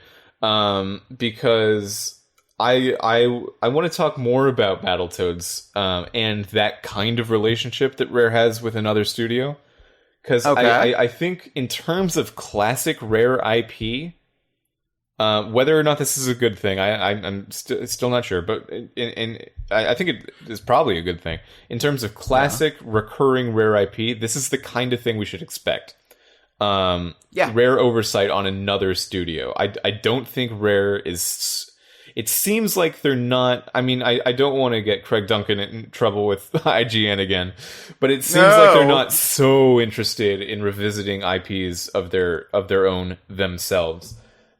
because I want to talk more about Battletoads and that kind of relationship that Rare has with another studio, because I think in terms of classic Rare IP. Whether or not this is a good thing, I'm still not sure, but I think it is probably a good thing. In terms of classic, recurring Rare IP, this is the kind of thing we should expect. Rare oversight on another studio. I don't think Rare is... It seems like they're not... I mean, I don't want to get Craig Duncan in trouble with IGN again, but it seems like they're not so interested in revisiting IPs of their own themselves.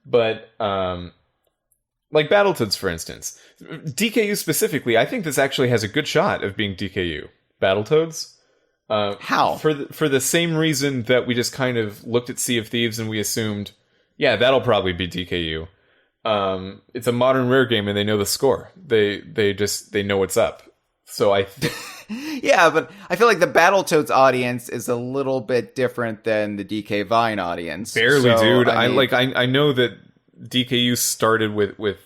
But, like Battletoads, for instance. DKU specifically, I think this actually has a good shot of being DKU. Battletoads? How? For the same reason that we just kind of looked at Sea of Thieves and we assumed, yeah, that'll probably be DKU. It's a modern Rare game and they know the score. They know what's up. So yeah, but I feel like the Battletoads audience is a little bit different than the DK Vine audience. Barely, so, dude. I mean, I know that DKU started with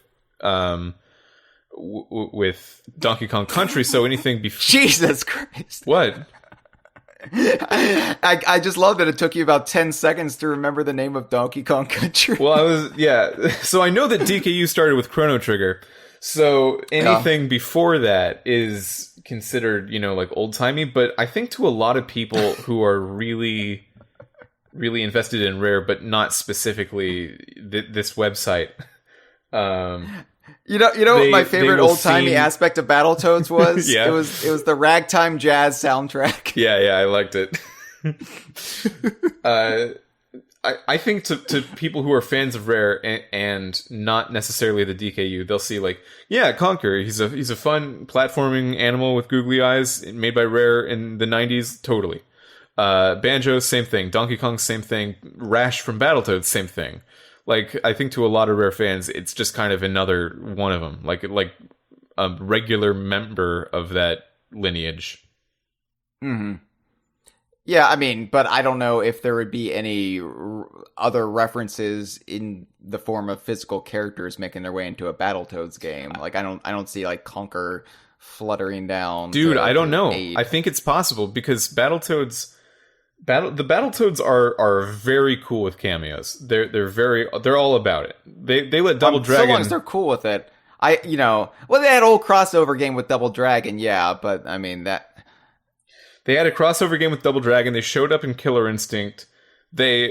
Donkey Kong Country, so anything before... Jesus Christ. What? I just love that it took you about 10 seconds to remember the name of Donkey Kong Country. Well, so I know that DKU started with Chrono Trigger, so anything before that is considered, like old-timey, but I think to a lot of people who are really, really invested in Rare, but not specifically this website... You know what my favorite old-timey aspect of Battletoads was? Yeah. It was the ragtime jazz soundtrack. Yeah, I liked it. I think to people who are fans of Rare and not necessarily the DKU, they'll see like, yeah, Conker, he's a fun platforming animal with googly eyes made by Rare in the 90s, totally. Banjo, same thing. Donkey Kong, same thing. Rash from Battletoads, same thing. Like, I think to a lot of Rare fans, it's just kind of another one of them. Like a regular member of that lineage. Mm-hmm. Yeah, I mean, but I don't know if there would be any other references in the form of physical characters making their way into a Battletoads game. Like, I don't see, like, Conker fluttering down. Dude, I don't know. aid. I think it's possible, because Battletoads... The Battletoads are very cool with cameos. They're all about it. They let Double Dragon... So long as they're cool with it. They had a whole crossover game with Double Dragon, yeah, but I mean that... They had a crossover game with Double Dragon. They showed up in Killer Instinct. They're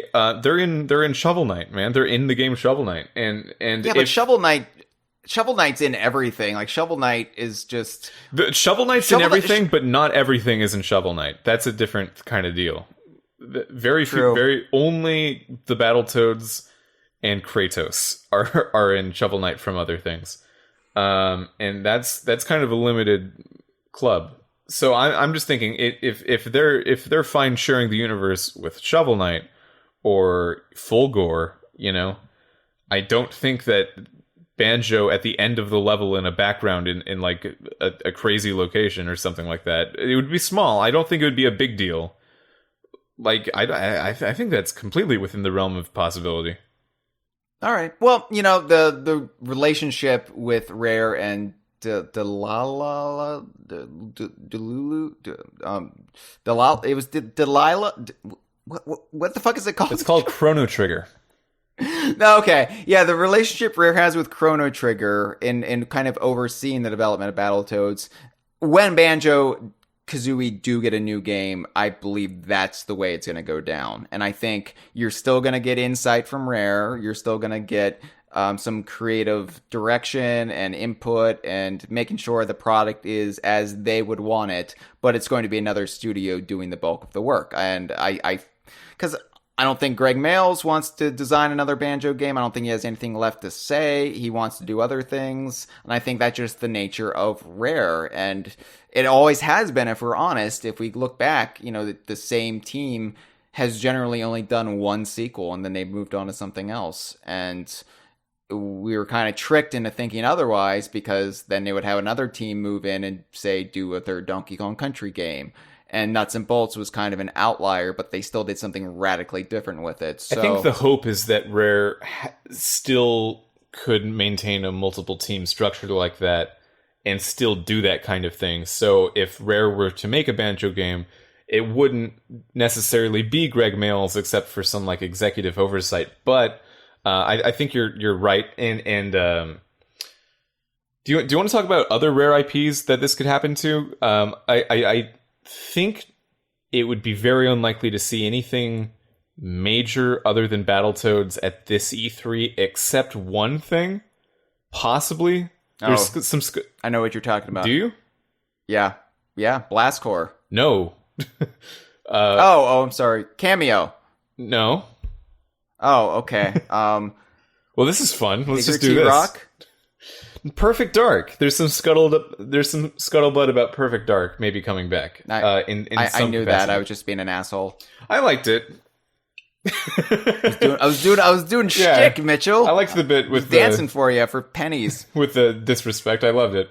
in Shovel Knight, man. They're in the game Shovel Knight, and yeah, but Shovel Knight's in everything. Like, Shovel Knight is just... Shovel Knight's in everything, but not everything is in Shovel Knight. That's a different kind of deal. Very few, only the Battletoads and Kratos are in Shovel Knight from other things. And that's kind of a limited club. So I'm just thinking, if they're fine sharing the universe with Shovel Knight or Fulgore, I don't think that Banjo at the end of the level in a background in like a crazy location or something like that, it would be small. I don't think it would be a big deal. Like, I think that's completely within the realm of possibility. All right. Well, the relationship with Rare and Delilah, what the fuck is it called? It's called Chrono Trigger. Okay. Yeah, the relationship Rare has with Chrono Trigger in kind of overseeing the development of Battletoads. When Banjo-Kazooie do get a new game, I believe that's the way it's going to go down. And I think you're still going to get insight from Rare. You're still going to get some creative direction and input and making sure the product is as they would want it. But it's going to be another studio doing the bulk of the work. And because I don't think Greg Mayles wants to design another Banjo game. I don't think he has anything left to say. He wants to do other things. And I think that's just the nature of Rare. And it always has been, if we're honest. If we look back, the same team has generally only done one sequel and then they moved on to something else. And we were kind of tricked into thinking otherwise, because then they would have another team move in and say, do a third Donkey Kong Country game. And Nuts and Bolts was kind of an outlier, but they still did something radically different with it. So, I think the hope is that Rare still could maintain a multiple team structure like that and still do that kind of thing. So if Rare were to make a Banjo game, it wouldn't necessarily be Greg Mayles except for some like executive oversight, but I think you're right. And do you want to talk about other rare IPs that this could happen to? I think it would be very unlikely to see anything major other than Battletoads at this E3, except one thing, possibly. There's some. I know what you're talking about. Do you? Yeah, Blast Core. No. I'm sorry. Cameo. No. Oh, okay. Well, this is fun. Let's just do Tigger this. Rock? Perfect Dark. There's some scuttlebutt about Perfect Dark maybe coming back. I knew capacity. That. I was just being an asshole. I liked it. I was doing shtick, Mitchell. I liked the bit with dancing for you for pennies. With the disrespect. I loved it.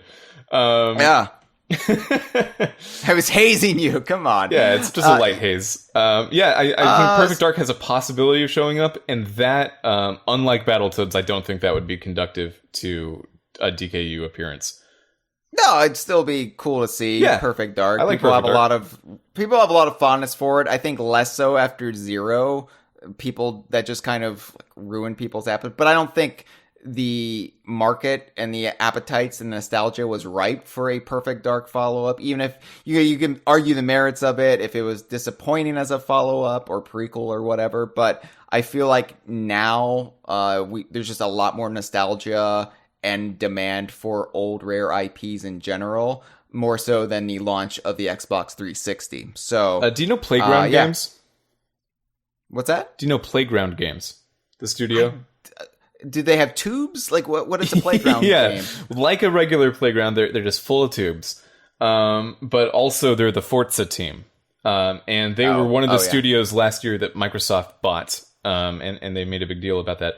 Yeah. I was hazing you. Come on. Yeah, it's just a light haze. I think Perfect Dark has a possibility of showing up, and that, unlike Battletoads, I don't think that would be conductive to a DKU appearance. No, it'd still be cool to see Perfect Dark. I like people Perfect have a lot of fondness for it. I think less so after Zero. People that just kind of ruin people's appetite. But I don't think the market and the appetites and nostalgia was ripe for a Perfect Dark follow-up. Even if you can argue the merits of it, if it was disappointing as a follow-up or prequel or whatever. But I feel like now there's just a lot more nostalgia and demand for old rare IPs in general, more so than the launch of the Xbox 360. So, do you know Playground Games? What's that? Do you know Playground Games? The studio? Do they have tubes? Like, what is a playground game? Like a regular playground, they're just full of tubes. But also, they're the Forza team. And they were one of the studios last year that Microsoft bought. And they made a big deal about that.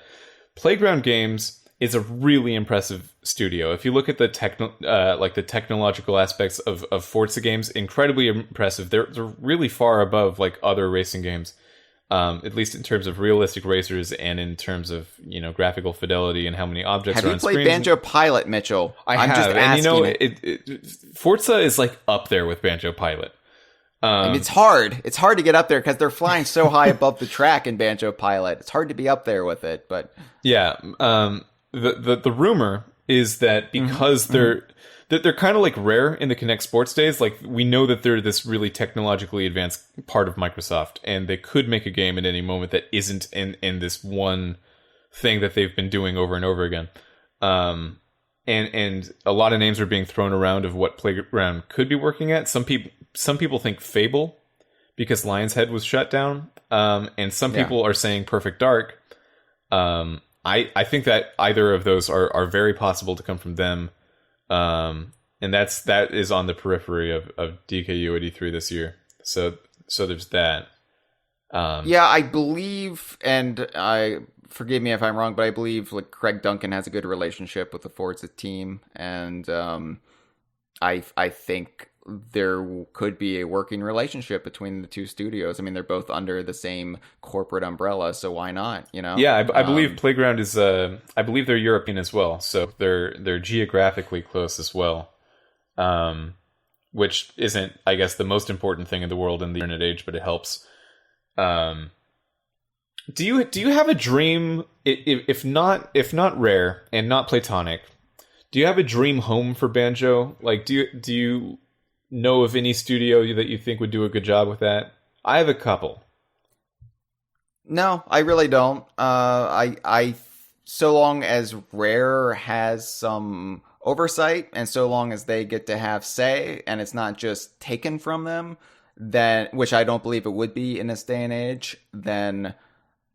Playground Games is a really impressive studio. If you look at the technological aspects of Forza games, incredibly impressive. They're really far above like other racing games. At least in terms of realistic racers and in terms of, graphical fidelity and how many objects are on screen. Have you played Banjo-Pilot, Mitchell? I'm just asking. And Forza is like up there with Banjo-Pilot. It's hard. It's hard to get up there because they're flying so high above the track in Banjo-Pilot. It's hard to be up there with it, but... Yeah. The rumor is that because they're kind of like Rare in the Kinect Sports days, like we know that they're this really technologically advanced part of Microsoft, and they could make a game at any moment that isn't in this one thing that they've been doing over and over again. And a lot of names are being thrown around of what Playground could be working at. Some people think Fable, because Lion's Head was shut down, and some people are saying Perfect Dark. I think that either of those are very possible to come from them. And that is on the periphery of DKU at E3 this year. So there's that. I believe, and forgive me if I'm wrong, but I believe like Craig Duncan has a good relationship with the Forza team, and I think there could be a working relationship between the two studios. I mean, they're both under the same corporate umbrella, so why not? Yeah, I believe Playground is. I believe they're European as well, so they're geographically close as well. Which isn't, I guess, the most important thing in the world in the internet age, but it helps. Do you have a dream? If not Rare and not Playtonic, do you have a dream home for Banjo? Like, do you know of any studio that you think would do a good job with that? I have a couple. No, I really don't. I so long as Rare has some oversight, and so long as they get to have say, and it's not just taken from them, then, which I don't believe it would be in this day and age, then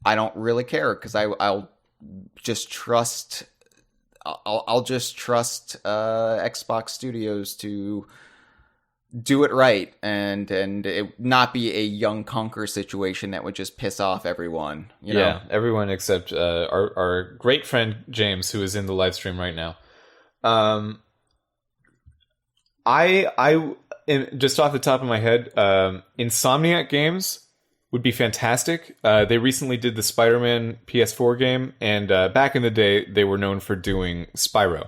I don't really care, because I'll just trust. I'll just trust Xbox Studios to do it right, and it not be a Young Conquer situation that would just piss off everyone. You know? Yeah, everyone except our great friend James, who is in the live stream right now. I just off the top of my head, Insomniac Games would be fantastic. They recently did the Spider-Man PS4 game, and back in the day, they were known for doing Spyro.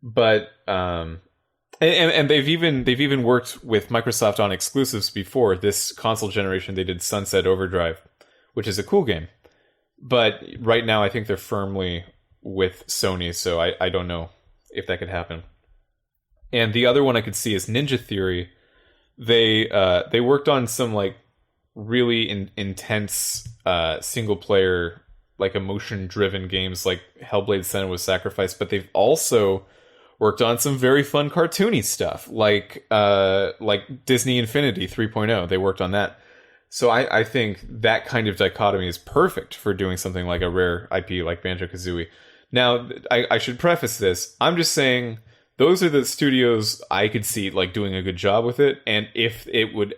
But and they've even worked with Microsoft on exclusives before. This console generation, they did Sunset Overdrive, which is a cool game. But right now, I think they're firmly with Sony, so I don't know if that could happen. And the other one I could see is Ninja Theory. They worked on some like really intense single player, like emotion driven games like Hellblade: Senua's Sacrifice, but they've also worked on some very fun cartoony stuff like Disney Infinity 3.0. They worked on that. So I think that kind of dichotomy is perfect for doing something like a rare IP like Banjo-Kazooie. Now, I should preface this. I'm just saying those are the studios I could see like doing a good job with it, and if it would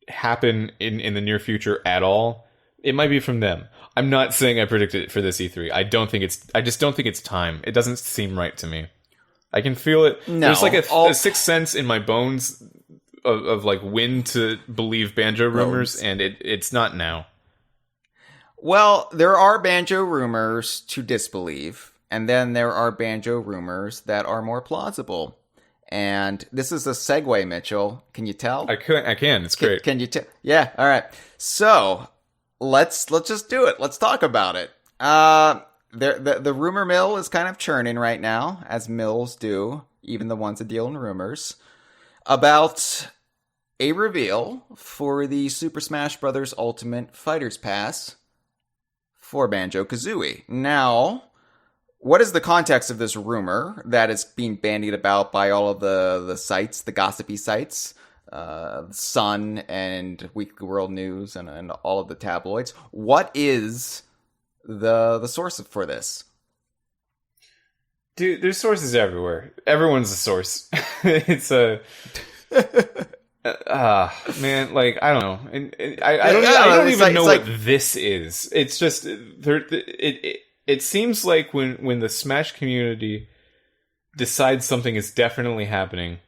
happen in the near future at all, it might be from them. I'm not saying I predicted it for this E3. I just don't think it's time. It doesn't seem right to me. I can feel it. No, there's like a sixth sense in my bones of like when to believe Banjo rumors, and it's not now. Well, there are Banjo rumors to disbelieve, and then there are Banjo rumors that are more plausible. And this is a segue, Mitchell. Can you tell? I can. It's great. Can you tell? Yeah. All right. So let's just do it. Let's talk about it. The rumor mill is kind of churning right now, as mills do, even the ones that deal in rumors, about a reveal for the Super Smash Bros. Ultimate Fighters Pass for Banjo-Kazooie. Now, what is the context of this rumor that is being bandied about by all of the sites, the gossipy sites, Sun and Weekly World News and all of the tabloids? What is the source for this? Dude, there's sources everywhere. Everyone's a source. It's a... man, like, I don't know. And I don't even know what this is. It's just... It seems like when the Smash community decides something is definitely happening,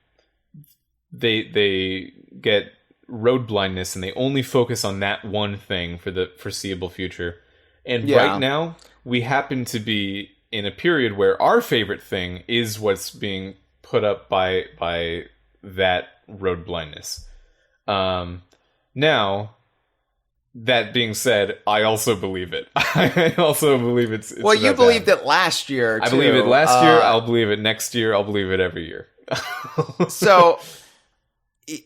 they get road blindness and they only focus on that one thing for the foreseeable future. And right now, we happen to be in a period where our favorite thing is what's being put up by that road blindness. Now, that being said, I also believe it. I also believe it's well, you believed it last year, too. I believe it last year. I'll believe it next year. I'll believe it every year. So...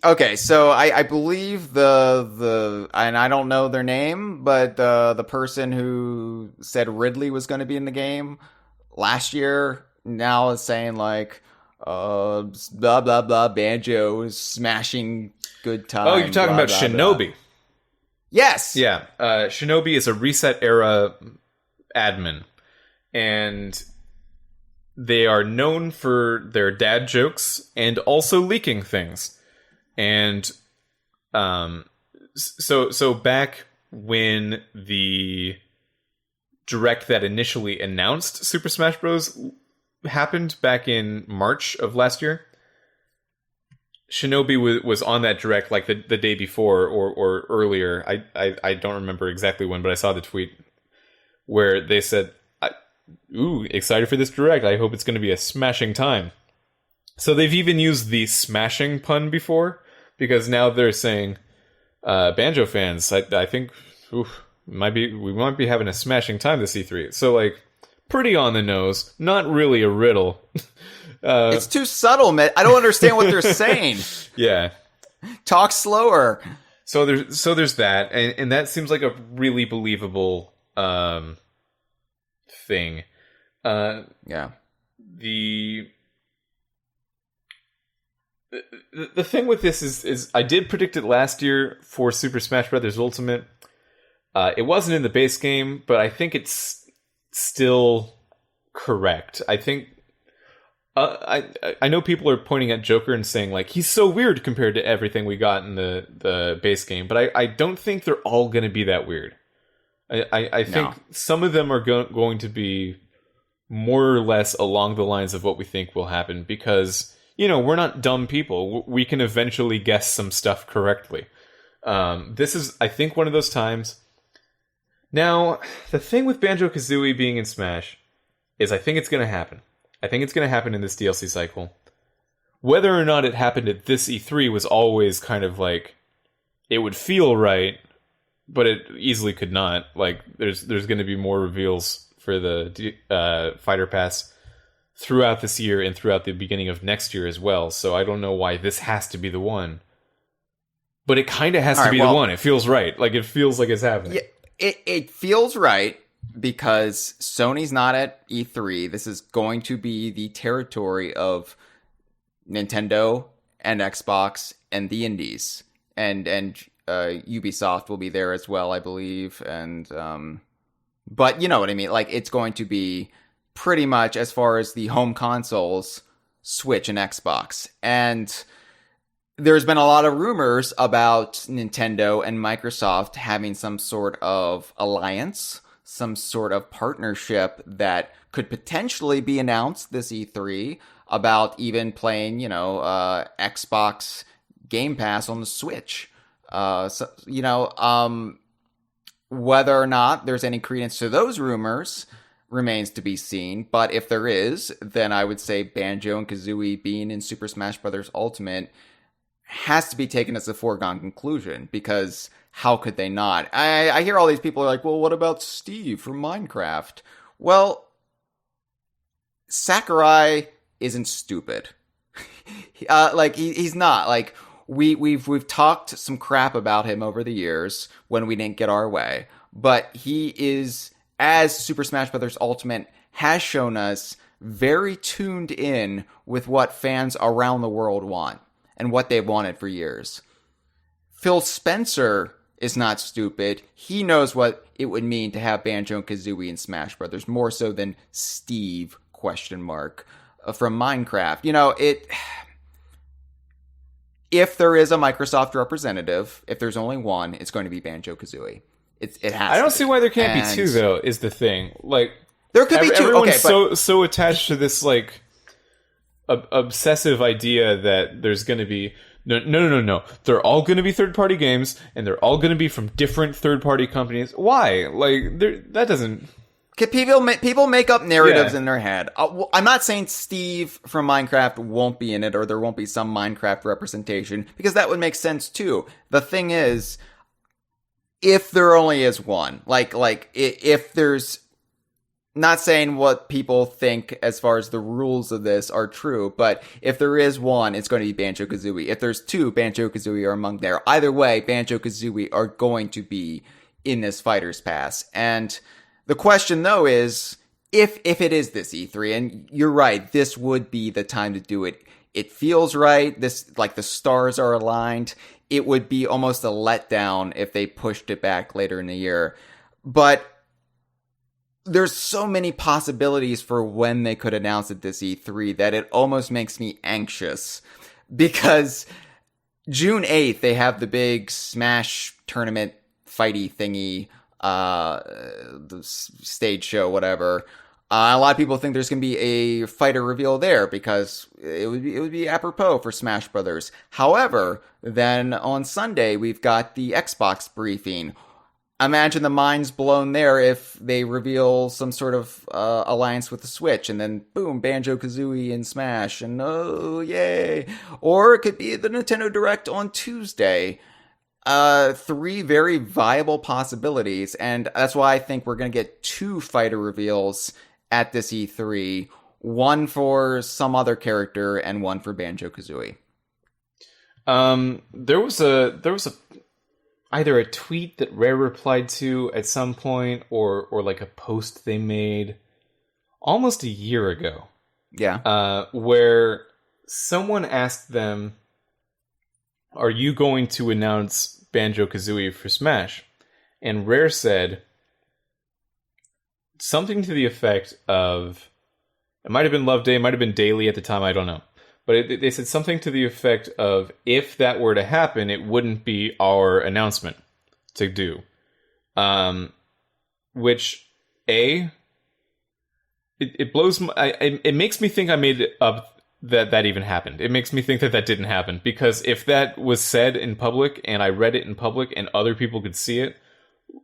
Okay, so I believe the and I don't know their name, but the person who said Ridley was going to be in the game last year now is saying like blah blah blah Banjo is smashing good time. Oh, you're talking about Shinobi. Yes. Yeah. Shinobi is a Reset era admin, and they are known for their dad jokes and also leaking things. And so back when the direct that initially announced Super Smash Bros. Happened back in March of last year, Shinobi was on that direct like the day before or earlier. I don't remember exactly when, but I saw the tweet where they said, "Ooh, excited for this direct. I hope it's going to be a smashing time." So they've even used the smashing pun before. Because now they're saying, Banjo fans, I think we might be having a smashing time this E3. So, like, pretty on the nose. Not really a riddle. It's too subtle, man. I don't understand what they're saying. Yeah. Talk slower. So there's that. And that seems like a really believable thing. Yeah. The thing with this is I did predict it last year for Super Smash Bros. Ultimate. It wasn't in the base game, but I think it's still correct. I think I know people are pointing at Joker and saying like he's so weird compared to everything we got in the base game, but I don't think they're all going to be that weird. I think some of them are going to be more or less along the lines of what we think will happen because. You know, we're not dumb people. We can eventually guess some stuff correctly. This is, I think, one of those times. Now, the thing with Banjo-Kazooie being in Smash is I think it's going to happen. I think it's going to happen in this DLC cycle. Whether or not it happened at this E3 was always kind of like, it would feel right, but it easily could not. Like, there's going to be more reveals for the Fighter Pass throughout this year and throughout the beginning of next year as well. So I don't know why this has to be the one. But it kind of has to be the one. It feels right. Like, it feels like it's happening. Yeah, it feels right because Sony's not at E3. This is going to be the territory of Nintendo and Xbox and the indies. And Ubisoft will be there as well, I believe. And but you know what I mean? Like, it's going to be pretty much, as far as the home consoles, Switch and Xbox. And there's been a lot of rumors about Nintendo and Microsoft having some sort of alliance, some sort of partnership that could potentially be announced this E3 about even playing, Xbox Game Pass on the Switch. Whether or not there's any credence to those rumors remains to be seen. But if there is, then I would say Banjo and Kazooie being in Super Smash Bros. Ultimate has to be taken as a foregone conclusion, because how could they not? I hear all these people are like, well, what about Steve from Minecraft? Well, Sakurai isn't stupid. He's not. Like, we've talked some crap about him over the years when we didn't get our way, but he is, as Super Smash Bros. Ultimate has shown us, very tuned in with what fans around the world want and what they've wanted for years. Phil Spencer is not stupid. He knows what it would mean to have Banjo-Kazooie in Smash Brothers, more so than Steve, from Minecraft. If there is a Microsoft representative, if there's only one, it's going to be Banjo-Kazooie. It has. I don't see why there can't be two, though, is the thing. Like, there could be two. Everyone's so attached to this, like, obsessive idea that there's going to be no. They're all going to be third-party games, and they're all going to be from different third-party companies. Why? Like, that doesn't. People make up narratives in their head. I'm not saying Steve from Minecraft won't be in it, or there won't be some Minecraft representation, because that would make sense too. The thing is, if there only is one, if there's, not saying what people think as far as the rules of this are true, but if there is one, it's going to be Banjo-Kazooie. If there's two, Banjo-Kazooie are among there. Either way, Banjo-Kazooie are going to be in this Fighters Pass. And the question, though, is if it is this E3, and you're right, this would be the time to do it. It feels right. This, like, the stars are aligned. It would be almost a letdown if they pushed it back later in the year. But there's so many possibilities for when they could announce it this E3 that it almost makes me anxious. Because June 8th, they have the big Smash tournament fighty thingy, the stage show, whatever. A lot of people think there's going to be a fighter reveal there because it would be apropos for Smash Brothers. However, then on Sunday we've got the Xbox briefing. Imagine the mind's blown there if they reveal some sort of alliance with the Switch, and then boom, Banjo-Kazooie and Smash, and oh yay! Or it could be the Nintendo Direct on Tuesday. Three very viable possibilities, and that's why I think we're going to get two fighter reveals at this E3. One for some other character, and one for Banjo-Kazooie. There was a either a tweet that Rare replied to at some point, or like a post they made almost a year ago. Yeah. Where someone asked them, "Are you going to announce Banjo-Kazooie for Smash?" And Rare said something to the effect of, it might have been Love Day, it might have been Daily at the time, I don't know. But they said something to the effect of, if that were to happen, it wouldn't be our announcement to do. Which, it blows it makes me think I made it up that even happened. It makes me think that didn't happen. Because if that was said in public, and I read it in public, and other people could see it,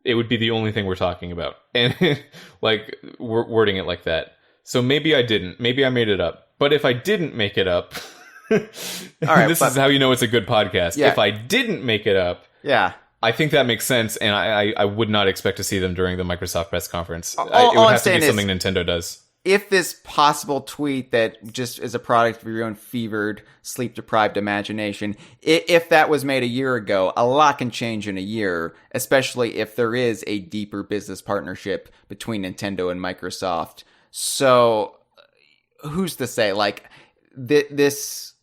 it would be the only thing we're talking about. And, like, we're wording it like that. So maybe I didn't. Maybe I made it up. But if I didn't make it up, all right, this is how you know it's a good podcast. Yeah. If I didn't make it up, yeah, I think that makes sense, and I would not expect to see them during the Microsoft press conference. It All would I'm have to be saying is, something Nintendo does. if this possible tweet that just is a product of your own fevered, sleep-deprived imagination, if that was made a year ago, a lot can change in a year, especially if there is a deeper business partnership between Nintendo and Microsoft. So, who's to say? Like, this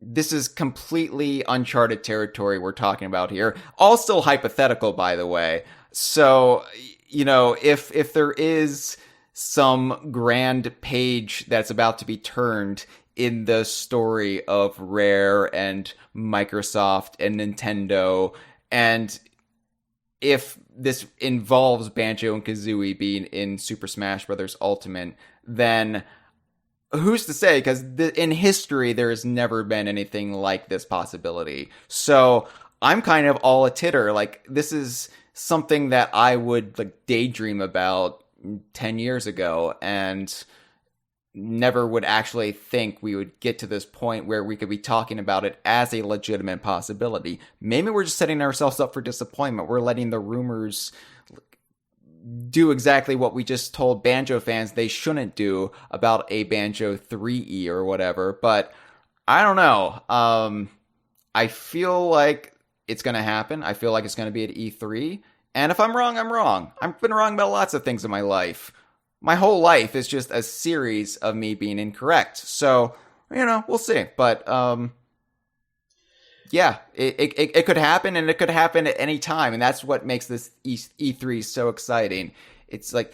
is completely uncharted territory we're talking about here. All still hypothetical, by the way. So, if there is some grand page that's about to be turned in the story of Rare and Microsoft and Nintendo, and if this involves Banjo and Kazooie being in Super Smash Bros. Ultimate, then who's to say? Because in history, there has never been anything like this possibility. So I'm kind of all a titter. Like, this is something that I would daydream about 10 years ago, and never would actually think we would get to this point where we could be talking about it as a legitimate possibility. Maybe we're just setting ourselves up for disappointment. We're letting the rumors do exactly what we just told Banjo fans they shouldn't do about a Banjo 3E or whatever. But I don't know. I feel like it's going to happen. I feel like it's going to be at E3. And if I'm wrong, I'm wrong. I've been wrong about lots of things in my life. My whole life is just a series of me being incorrect. So, we'll see. But, yeah, it could happen, and it could happen at any time. And that's what makes this E3 so exciting. It's like,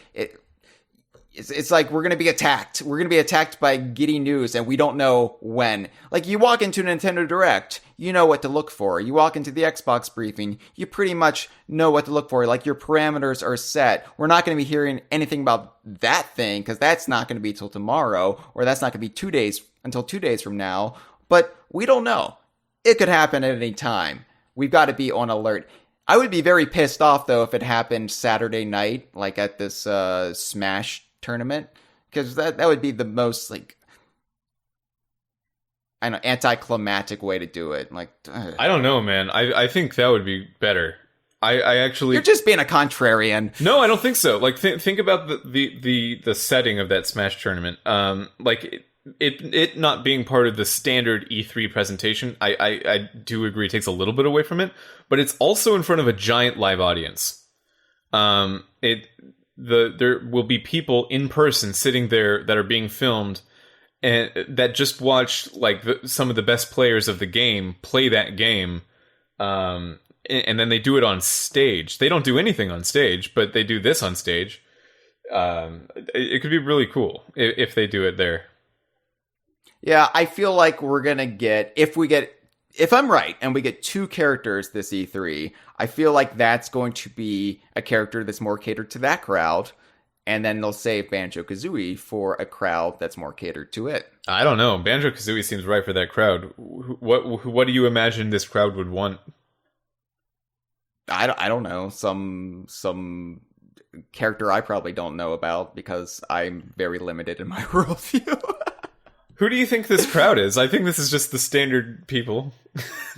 it's like we're going to be attacked. We're going to be attacked by giddy news, and we don't know when. Like, you walk into Nintendo Direct, you know what to look for. You walk into the Xbox briefing, you pretty much know what to look for. Like, your parameters are set. We're not going to be hearing anything about that thing, because that's not going to be till tomorrow, or that's not going to be until 2 days from now. But we don't know. It could happen at any time. We've got to be on alert. I would be very pissed off, though, if it happened Saturday night, like at this Smash tournament, because that would be the most anticlimactic way to do it. I don't know, man. I think that would be better. I actually, you're just being a contrarian. No, I don't think so. Like, think about the setting of that Smash tournament. It not being part of the standard E3 presentation. I do agree it takes a little bit away from it, but it's also in front of a giant live audience. There will be people in person sitting there that are being filmed, and that just watch some of the best players of the game play that game, and then they do it on stage. They don't do anything on stage, but they do this on stage. It could be really cool if they do it there. Yeah, I feel like we're gonna get, if I'm right, and we get 2 characters this E3, I feel like that's going to be a character that's more catered to that crowd, and then they'll save Banjo-Kazooie for a crowd that's more catered to it. I don't know. Banjo-Kazooie seems right for that crowd. What do you imagine this crowd would want? I don't know. Some character I probably don't know about, because I'm very limited in my worldview. Who do you think this crowd is? I think this is just the standard people.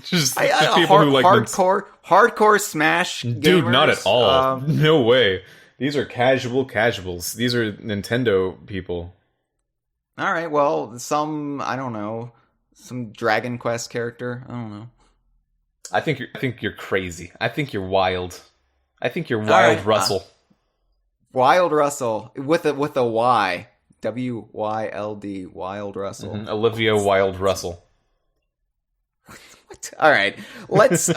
just people who like hardcore Smash gamers. Dude, not at all. No way. These are casuals. These are Nintendo people. All right, well, I don't know, some Dragon Quest character. I don't know. I think you're crazy. I think you're wild. I think you're Wild Russell. Wild Russell with a Y. WYLD, Wild Russell. Mm-hmm. Olivia Wilde Russell. What? All right, let's.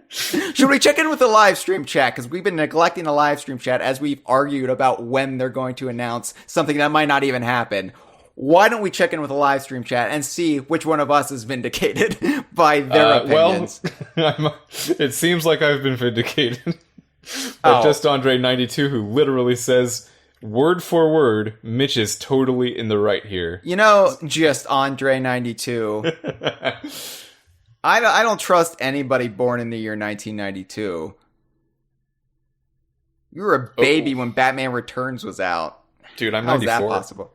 Should we check in with the live stream chat? Because we've been neglecting the live stream chat as we've argued about when they're going to announce something that might not even happen. Why don't we check in with the live stream chat and see which one of us is vindicated by their opinions? Well, it seems like I've been vindicated. But just Andre92, who literally says, word for word, Mitch is totally in the right here. Just Andre92. I don't trust anybody born in the year 1992. You were a baby when Batman Returns was out. Dude, I'm How's 94. That possible?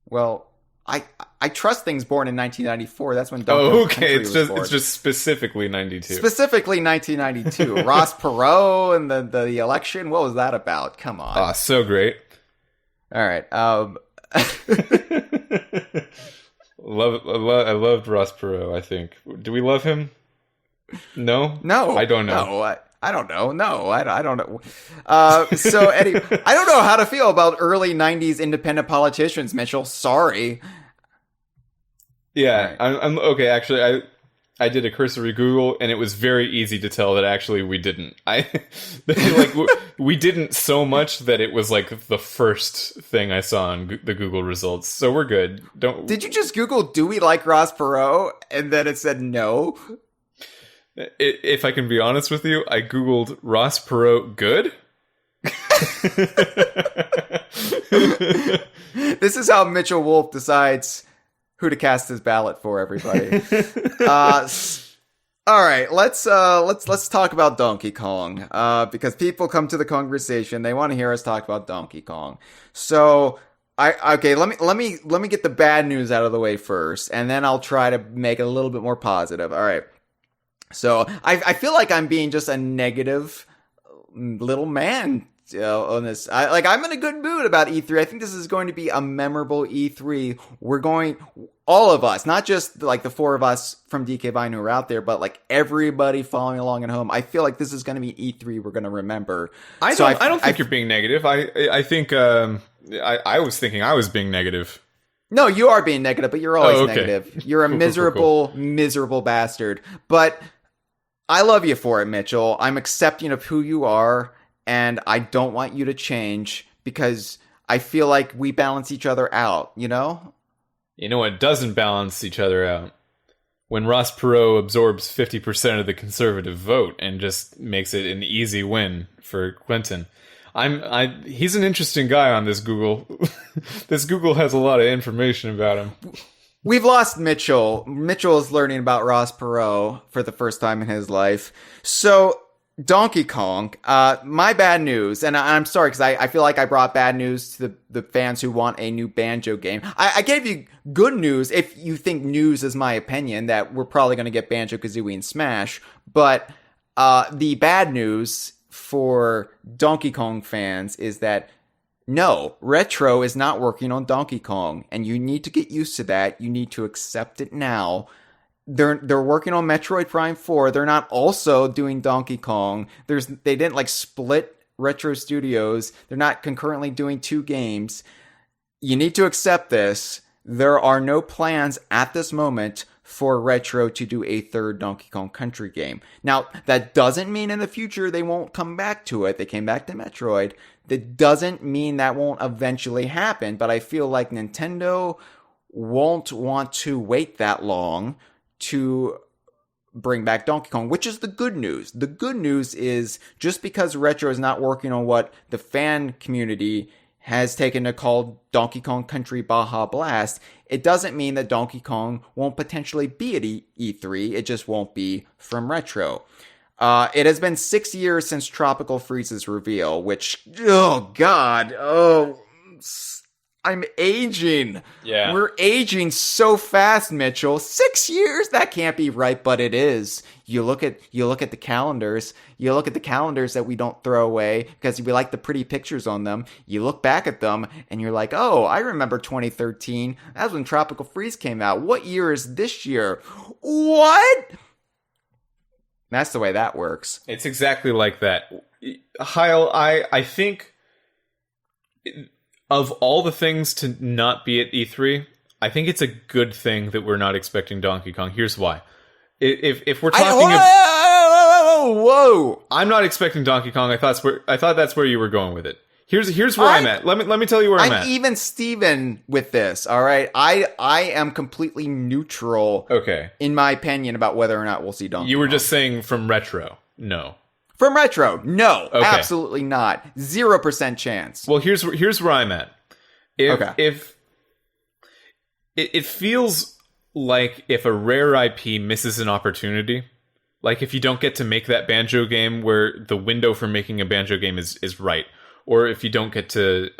Well, I trust things born in 1994. That's when Donkey Oh, Kong okay. Country It's was born. just specifically 92. Specifically 1992. Ross Perot and the election. What was that about? Come on. Ah, so great. All right. I loved Ross Perot, I think. Do we love him? No? No. I don't know. No, I don't know. No, I don't know. So, Eddie, I don't know how to feel about early 90s independent politicians, Mitchell. Sorry. Yeah, Right. I'm okay. Actually, I did a cursory Google, and it was very easy to tell that actually we didn't. We didn't so much that it was like the first thing I saw in the Google results. So we're good. Don't. Did you just Google, do we like Ross Perot? And then it said no? If I can be honest with you, I Googled Ross Perot good. This is how Mitchell Wolfe decides who to cast his ballot for, everybody. All right, let's talk about Donkey Kong, because people come to the Kongversation, they want to hear us talk about Donkey Kong. So, let me get the bad news out of the way first, and then I'll try to make it a little bit more positive. All right. So I feel like I'm being just a negative little man on this. I'm in a good mood about E3. I think this is going to be a memorable E3. All of us, not just like the four of us from DK Vine who are out there, but like everybody following along at home. I feel like this is going to be E3 we're going to remember. I don't think you're being negative. I think I was thinking I was being negative. No, you are being negative, but you're always okay. negative. You're a Cool. miserable bastard. But I love you for it, Mitchell. I'm accepting of who you are, and I don't want you to change because I feel like we balance each other out, you know? You know what doesn't balance each other out? When Ross Perot absorbs 50% of the conservative vote and just makes it an easy win for Clinton. He's an interesting guy on this Google. This Google has a lot of information about him. We've lost Mitchell. Mitchell is learning about Ross Perot for the first time in his life. So, Donkey Kong, my bad news, and I'm sorry because I feel like I brought bad news to the fans who want a new Banjo game. I gave you good news if you think news is my opinion, that we're probably going to get Banjo-Kazooie and Smash, but the bad news for Donkey Kong fans is that no, Retro is not working on Donkey Kong, and you need to get used to that. You need to accept it now. They're working on Metroid Prime 4. They're not also doing Donkey Kong. They didn't like split Retro Studios. They're not concurrently doing two games. You need to accept this. There are no plans at this moment for Retro to do a third Donkey Kong Country game. Now, that doesn't mean in the future they won't come back to it. They came back to Metroid. That doesn't mean that won't eventually happen, but I feel like Nintendo won't want to wait that long to bring back Donkey Kong, which is the good news. The good news is just because Retro is not working on what the fan community has taken to call Donkey Kong Country Baja Blast, it doesn't mean that Donkey Kong won't potentially be at E3. It just won't be from Retro. It has been 6 years since Tropical Freeze's reveal, which, oh god, I'm aging. Yeah. We're aging so fast, Mitchell. 6 years? That can't be right, but it is. You look at the calendars. You look at the calendars that we don't throw away because we like the pretty pictures on them. You look back at them and you're like, oh, I remember 2013. That's when Tropical Freeze came out. What year is this year? What? That's the way that works. It's exactly like that. Hyle, I think of all the things to not be at E3, I think it's a good thing that we're not expecting Donkey Kong. Here's why. If we're talking whoa! I'm not expecting Donkey Kong. I thought that's where you were going with it. Here's where I'm at. Let me tell you where I'm at. I'm even Steven with this, all right? I am completely neutral in my opinion about whether or not we'll see Donkey Kong. You were just saying from Retro. No. From Retro. No. Okay. Absolutely not. 0% chance. Well, here's where I'm at. If it feels like if a rare IP misses an opportunity, like if you don't get to make that Banjo game where the window for making a Banjo game is right, or if you don't get to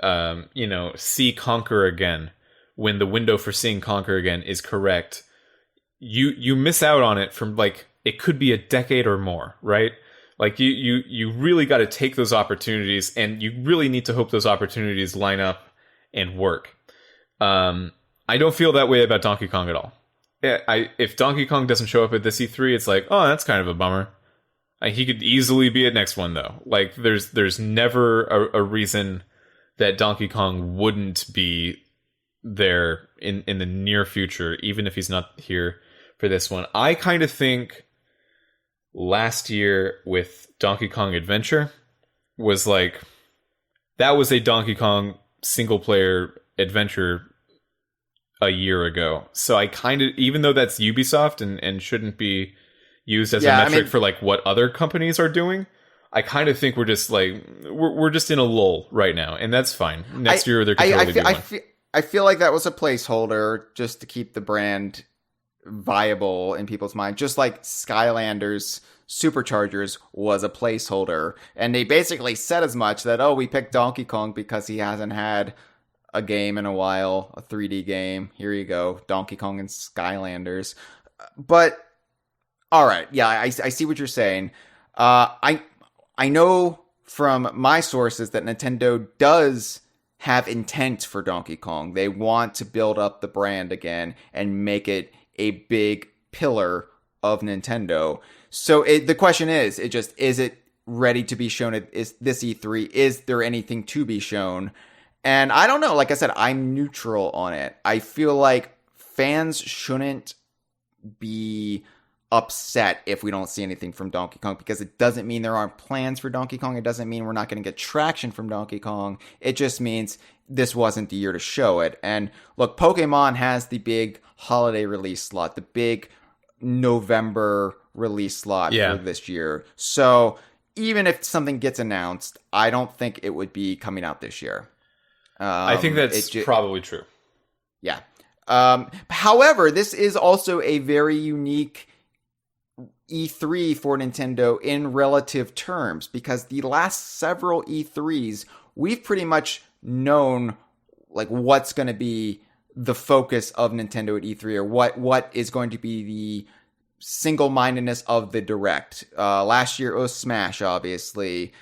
see Conquer again, when the window for seeing Conquer again is correct, you miss out on it from like it could be a decade or more, right? Like you really got to take those opportunities, and you really need to hope those opportunities line up and work. I don't feel that way about Donkey Kong at all. If Donkey Kong doesn't show up at this E3, it's like, oh, that's kind of a bummer. He could easily be at next one though. Like there's never a reason that Donkey Kong wouldn't be there in the near future, even if he's not here for this one. I kind of think last year with Donkey Kong Adventure was like, that was a Donkey Kong single player adventure a year ago. So I kind of, even though that's Ubisoft and shouldn't be used as a metric for like what other companies are doing, I kind of think we're just like, we're just in a lull right now, and that's fine. Next year there could totally be one. I feel like that was a placeholder just to keep the brand viable in people's mind, just like Skylanders Superchargers was a placeholder, and they basically said as much, that we picked Donkey Kong because he hasn't had a game in a while, a 3D game. Here you go, Donkey Kong and Skylanders. But all right, yeah, I see what you're saying. I know from my sources that Nintendo does have intent for Donkey Kong. They want to build up the brand again and make it a big pillar of Nintendo. So the question is it ready to be shown at this E3? Is there anything to be shown? And I don't know. Like I said, I'm neutral on it. I feel like fans shouldn't be upset if we don't see anything from Donkey Kong, because it doesn't mean there aren't plans for Donkey Kong. It doesn't mean we're not going to get traction from Donkey Kong. It just means this wasn't the year to show it. And look, Pokemon has the big holiday release slot, the big November release slot for this year. So even if something gets announced, I don't think it would be coming out this year. I think that's probably true. Yeah. However, this is also a very unique E3 for Nintendo in relative terms, because the last several E3s, we've pretty much known like what's going to be the focus of Nintendo at E3, or what is going to be the single-mindedness of the Direct. Last year it was Smash, obviously.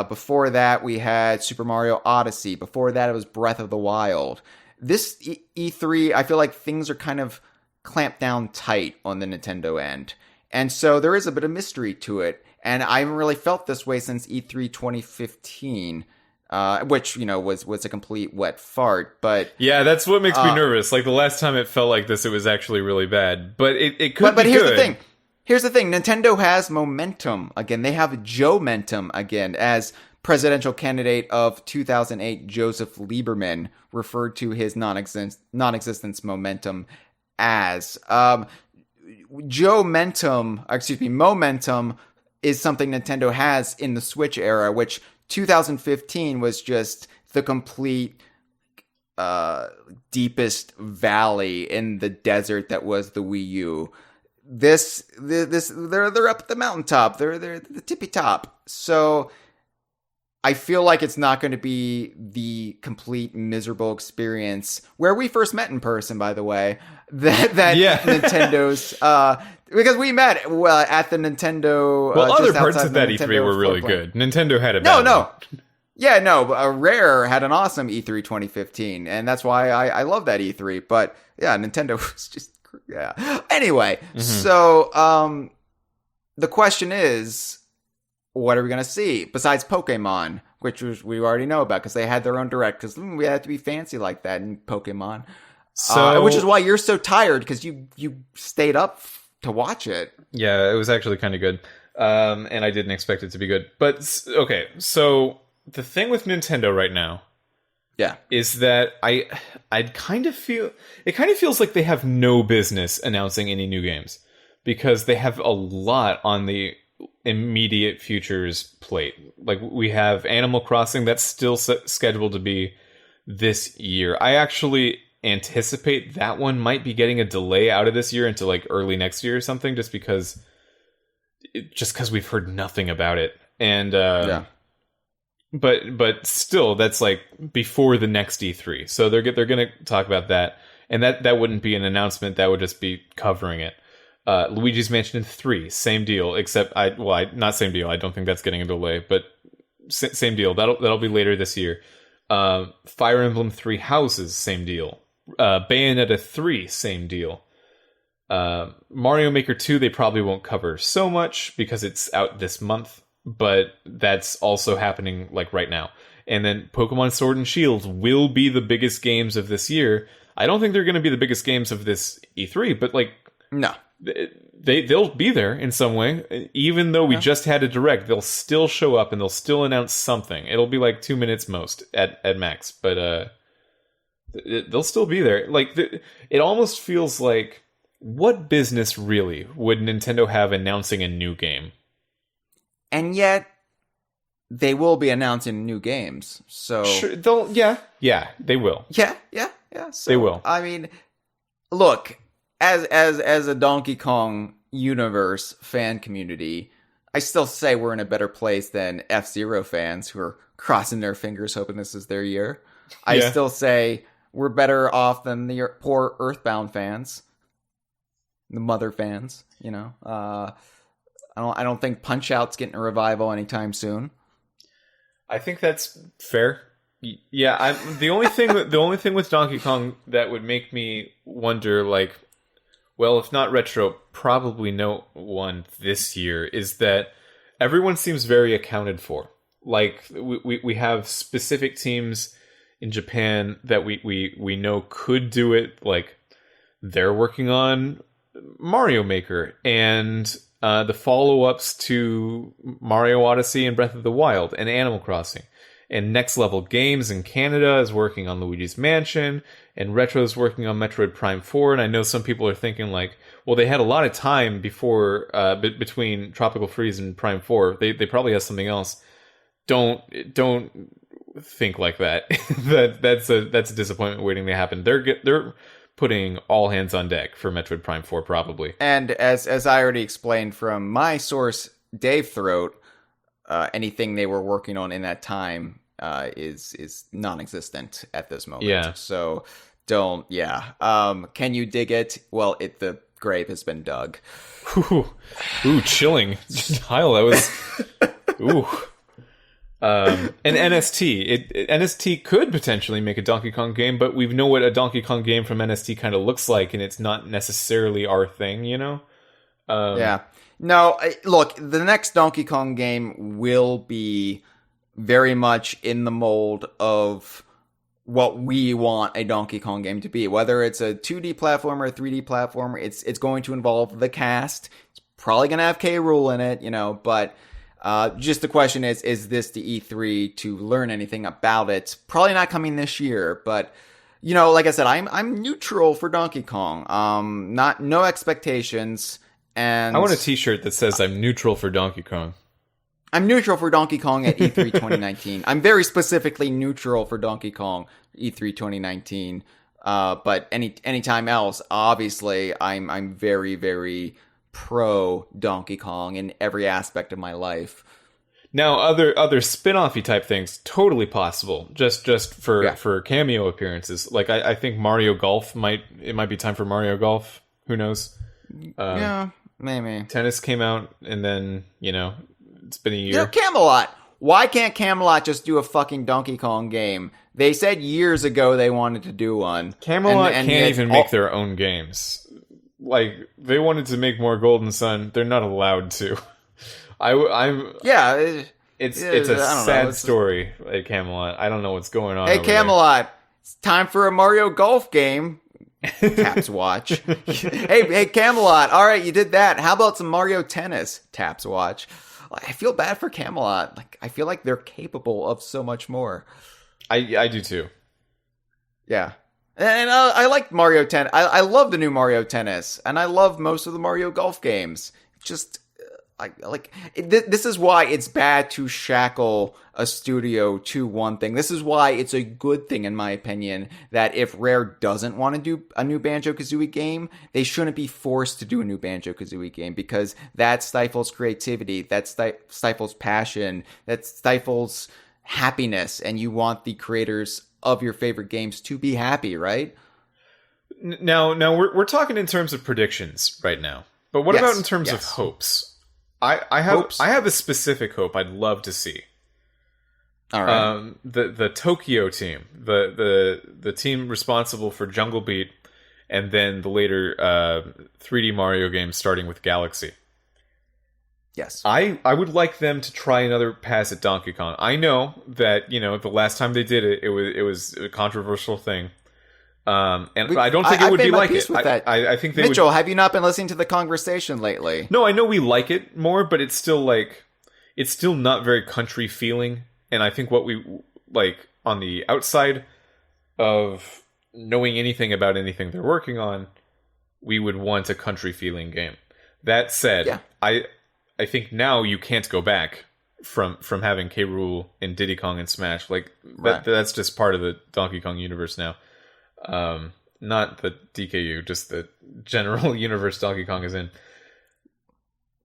Before that we had Super Mario Odyssey. Before that it was Breath of the Wild. This E3, I feel like things are kind of clamped down tight on the Nintendo end. And so there is a bit of mystery to it. And I haven't really felt this way since E3 2015. Which, was a complete wet fart, but... Yeah, that's what makes me nervous. Like, the last time it felt like this, it was actually really bad. But it could be But here's good. Here's the thing. Nintendo has momentum again. They have Joe-mentum again, as presidential candidate of 2008 Joseph Lieberman referred to his non-existence momentum as. Momentum is something Nintendo has in the Switch era, which 2015 was just the complete deepest valley in the desert that was the Wii U. They're up at the mountaintop. They're the tippy top. So I feel like it's not going to be the complete miserable experience where we first met in person, by the way, that Nintendo's, because we met at the Nintendo. Other parts of that E3 were really good. Nintendo had a Rare had an awesome E3 2015, and that's why I love that E3. But yeah, Nintendo was just Anyway, so the question is, what are we going to see besides Pokemon, which we already know about because they had their own Direct, because we had to be fancy like that in Pokemon. So, which is why you're so tired, because you stayed up to watch it. Yeah, it was actually kind of good. And I didn't expect it to be good. But, okay, so the thing with Nintendo right now is that I kind of feel... It kind of feels like they have no business announcing any new games, because they have a lot on the immediate future's plate. Like, we have Animal Crossing that's still scheduled to be this year. I actually anticipate that one might be getting a delay out of this year into like early next year or something, just because we've heard nothing about it. And but still, that's like before the next E3. So they're going to talk about that, and that wouldn't be an announcement. That would just be covering it. Luigi's Mansion 3, same deal. Except not same deal. I don't think that's getting a delay, but same deal. That'll be later this year. Fire Emblem 3 Houses, same deal. Bayonetta 3, same deal. Mario Maker 2, they probably won't cover so much because it's out this month, but that's also happening like right now. And then Pokemon Sword and Shield will be the biggest games of this year. I don't think they're going to be the biggest games of this E3, but like, no, they'll be there in some way. Even though we just had a direct, they'll still show up and they'll still announce something. It'll be like 2 minutes most at max, but they'll still be there. Like it almost feels like, what business really would Nintendo have announcing a new game? And yet, they will be announcing new games. So sure, they will. Yeah. So, They will. I mean, look, as a Donkey Kong universe fan community, I still say we're in a better place than F-Zero fans who are crossing their fingers hoping this is their year. I still say we're better off than the poor Earthbound fans. The Mother fans, you know. I don't think Punch-Out's getting a revival anytime soon. I think that's fair. Yeah, the only thing with Donkey Kong that would make me wonder, like, well, if not retro, probably no one this year, is that everyone seems very accounted for. Like, we have specific teams in Japan that we know could do it. Like, they're working on Mario Maker and the follow-ups to Mario Odyssey and Breath of the Wild and Animal Crossing. And Next Level Games in Canada is working on Luigi's Mansion, and Retro's working on Metroid Prime 4. And I know some people are thinking like, well, they had a lot of time before between Tropical Freeze and Prime 4. They probably have something else. Don't think like that. That's a disappointment waiting to happen. They're putting all hands on deck for Metroid Prime 4, probably. And as I already explained from my source, Dave Throat, anything they were working on in that time is non-existent at this moment. Yeah. So don't. Can you dig it? Well, the grave has been dug. Ooh, chilling. Hyle, that was. Ooh. And NST. NST could potentially make a Donkey Kong game, but we know what a Donkey Kong game from NST kind of looks like, and it's not necessarily our thing, you know? Yeah. No, look, the next Donkey Kong game will be very much in the mold of what we want a Donkey Kong game to be. Whether it's a 2D platformer, a 3D platformer, it's going to involve the cast. It's probably going to have K. Rool in it, you know, but just the question is this the E3 to learn anything about it? Probably not coming this year, but you know, like I said, I'm neutral for Donkey Kong. No expectations. And I want a t-shirt that says I'm neutral for Donkey Kong. I'm neutral for Donkey Kong at E3 2019. I'm very specifically neutral for Donkey Kong E3 2019. But anytime else, obviously, I'm very, very pro Donkey Kong in every aspect of my life. Now, other spin-offy type things, totally possible. Just for cameo appearances. Like I think Mario Golf might be time for Mario Golf. Who knows? Yeah, maybe. Tennis came out, and then it's been a year. You know, Camelot. Why can't Camelot just do a fucking Donkey Kong game? They said years ago they wanted to do one. Camelot can't even make their own games. Like, they wanted to make more Golden Sun. They're not allowed to. It's a sad story at Camelot. I don't know what's going on. Hey, Camelot, it's time for a Mario Golf game. Taps watch. hey, Camelot. All right, you did that. How about some Mario Tennis? Taps watch. I feel bad for Camelot. Like, I feel like they're capable of so much more. I do too. Yeah. And I like Mario Tennis. I love the new Mario Tennis, and I love most of the Mario Golf games. Just this is why it's bad to shackle a studio to one thing. This is why it's a good thing, in my opinion, that if Rare doesn't want to do a new Banjo-Kazooie game, they shouldn't be forced to do a new Banjo-Kazooie game, because that stifles creativity, that stifles passion, that stifles happiness, and you want the creators of your favorite games to be happy, right? Now we're talking in terms of predictions right now. But what about in terms of hopes? I have a specific hope I'd love to see. All right. The Tokyo team, the team responsible for Jungle Beat, and then the later 3D Mario game starting with Galaxy. Yes. I would like them to try another pass at Donkey Kong. I know that, the last time they did it, it was a controversial thing. I don't think it would be like it. I think they Mitchell, have you not been listening to the Kongversation lately? No, I know we like it more, but it's still not very country feeling. And I think what we like on the outside of knowing anything about anything they're working on, we would want a country feeling game. That said, I think now you can't go back from having K. Rool in Diddy Kong and Smash. Like that's just part of the Donkey Kong universe now. Not the DKU, just the general universe Donkey Kong is in.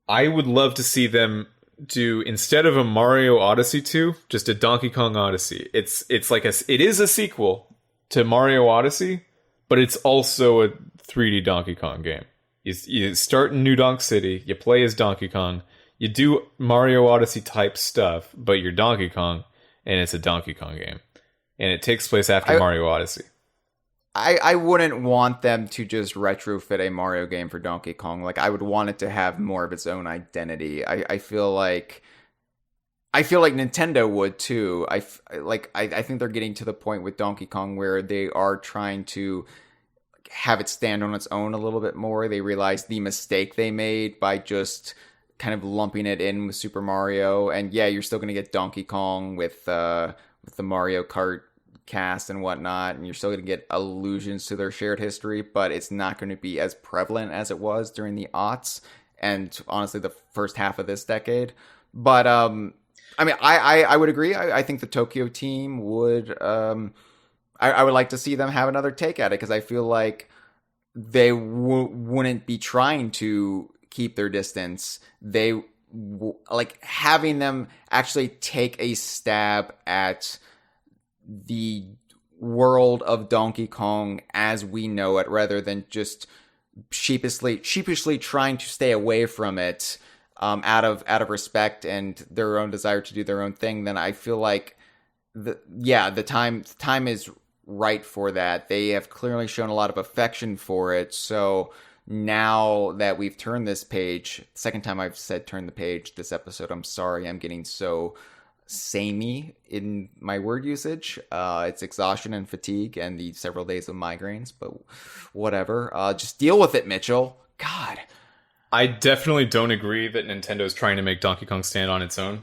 I would love to see them do, instead of a Mario Odyssey 2, just a Donkey Kong Odyssey. It's like it is a sequel to Mario Odyssey, but it's also a 3D Donkey Kong game. You start in New Donk City, you play as Donkey Kong, you do Mario Odyssey type stuff, but you're Donkey Kong, and it's a Donkey Kong game. And it takes place after Mario Odyssey. I wouldn't want them to just retrofit a Mario game for Donkey Kong. Like, I would want it to have more of its own identity. I feel like Nintendo would too. I think they're getting to the point with Donkey Kong where they are trying to have it stand on its own a little bit more. They realized the mistake they made by just kind of lumping it in with Super Mario. And yeah, you're still going to get Donkey Kong with the Mario Kart cast and whatnot, and you're still going to get allusions to their shared history, but it's not going to be as prevalent as it was during the aughts and honestly the first half of this decade. But I mean, I would agree. I think the Tokyo team would I would like to see them have another take at it, because I feel like they wouldn't be trying to keep their distance. They like having them actually take a stab at the world of Donkey Kong as we know it, rather than just sheepishly trying to stay away from it out of respect and their own desire to do their own thing. Then I feel like the time is right for that. They have clearly shown a lot of affection for it. So now that we've turned this page, second time I've said turn the page this episode, I'm sorry, I'm getting so samey in my word usage. It's exhaustion and fatigue and the several days of migraines, but whatever. Just deal with it, Mitchell. God. I definitely don't agree that Nintendo's trying to make Donkey Kong stand on its own.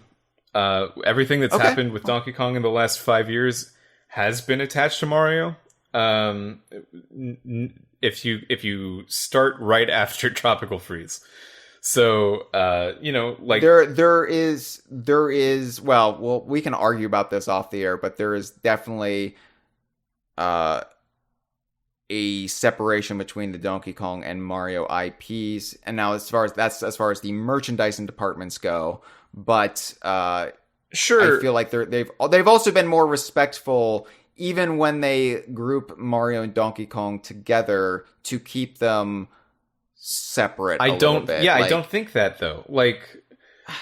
Everything that's happened with Donkey Kong in the last 5 years has been attached to Mario. If you start right after Tropical Freeze. So, like there is, well, we can argue about this off the air, but there is definitely a separation between the Donkey Kong and Mario IPs. And now as far as the merchandising departments go, but sure, I feel like they've also been more respectful, even when they group Mario and Donkey Kong together, to keep them separate. I don't think that though. Like,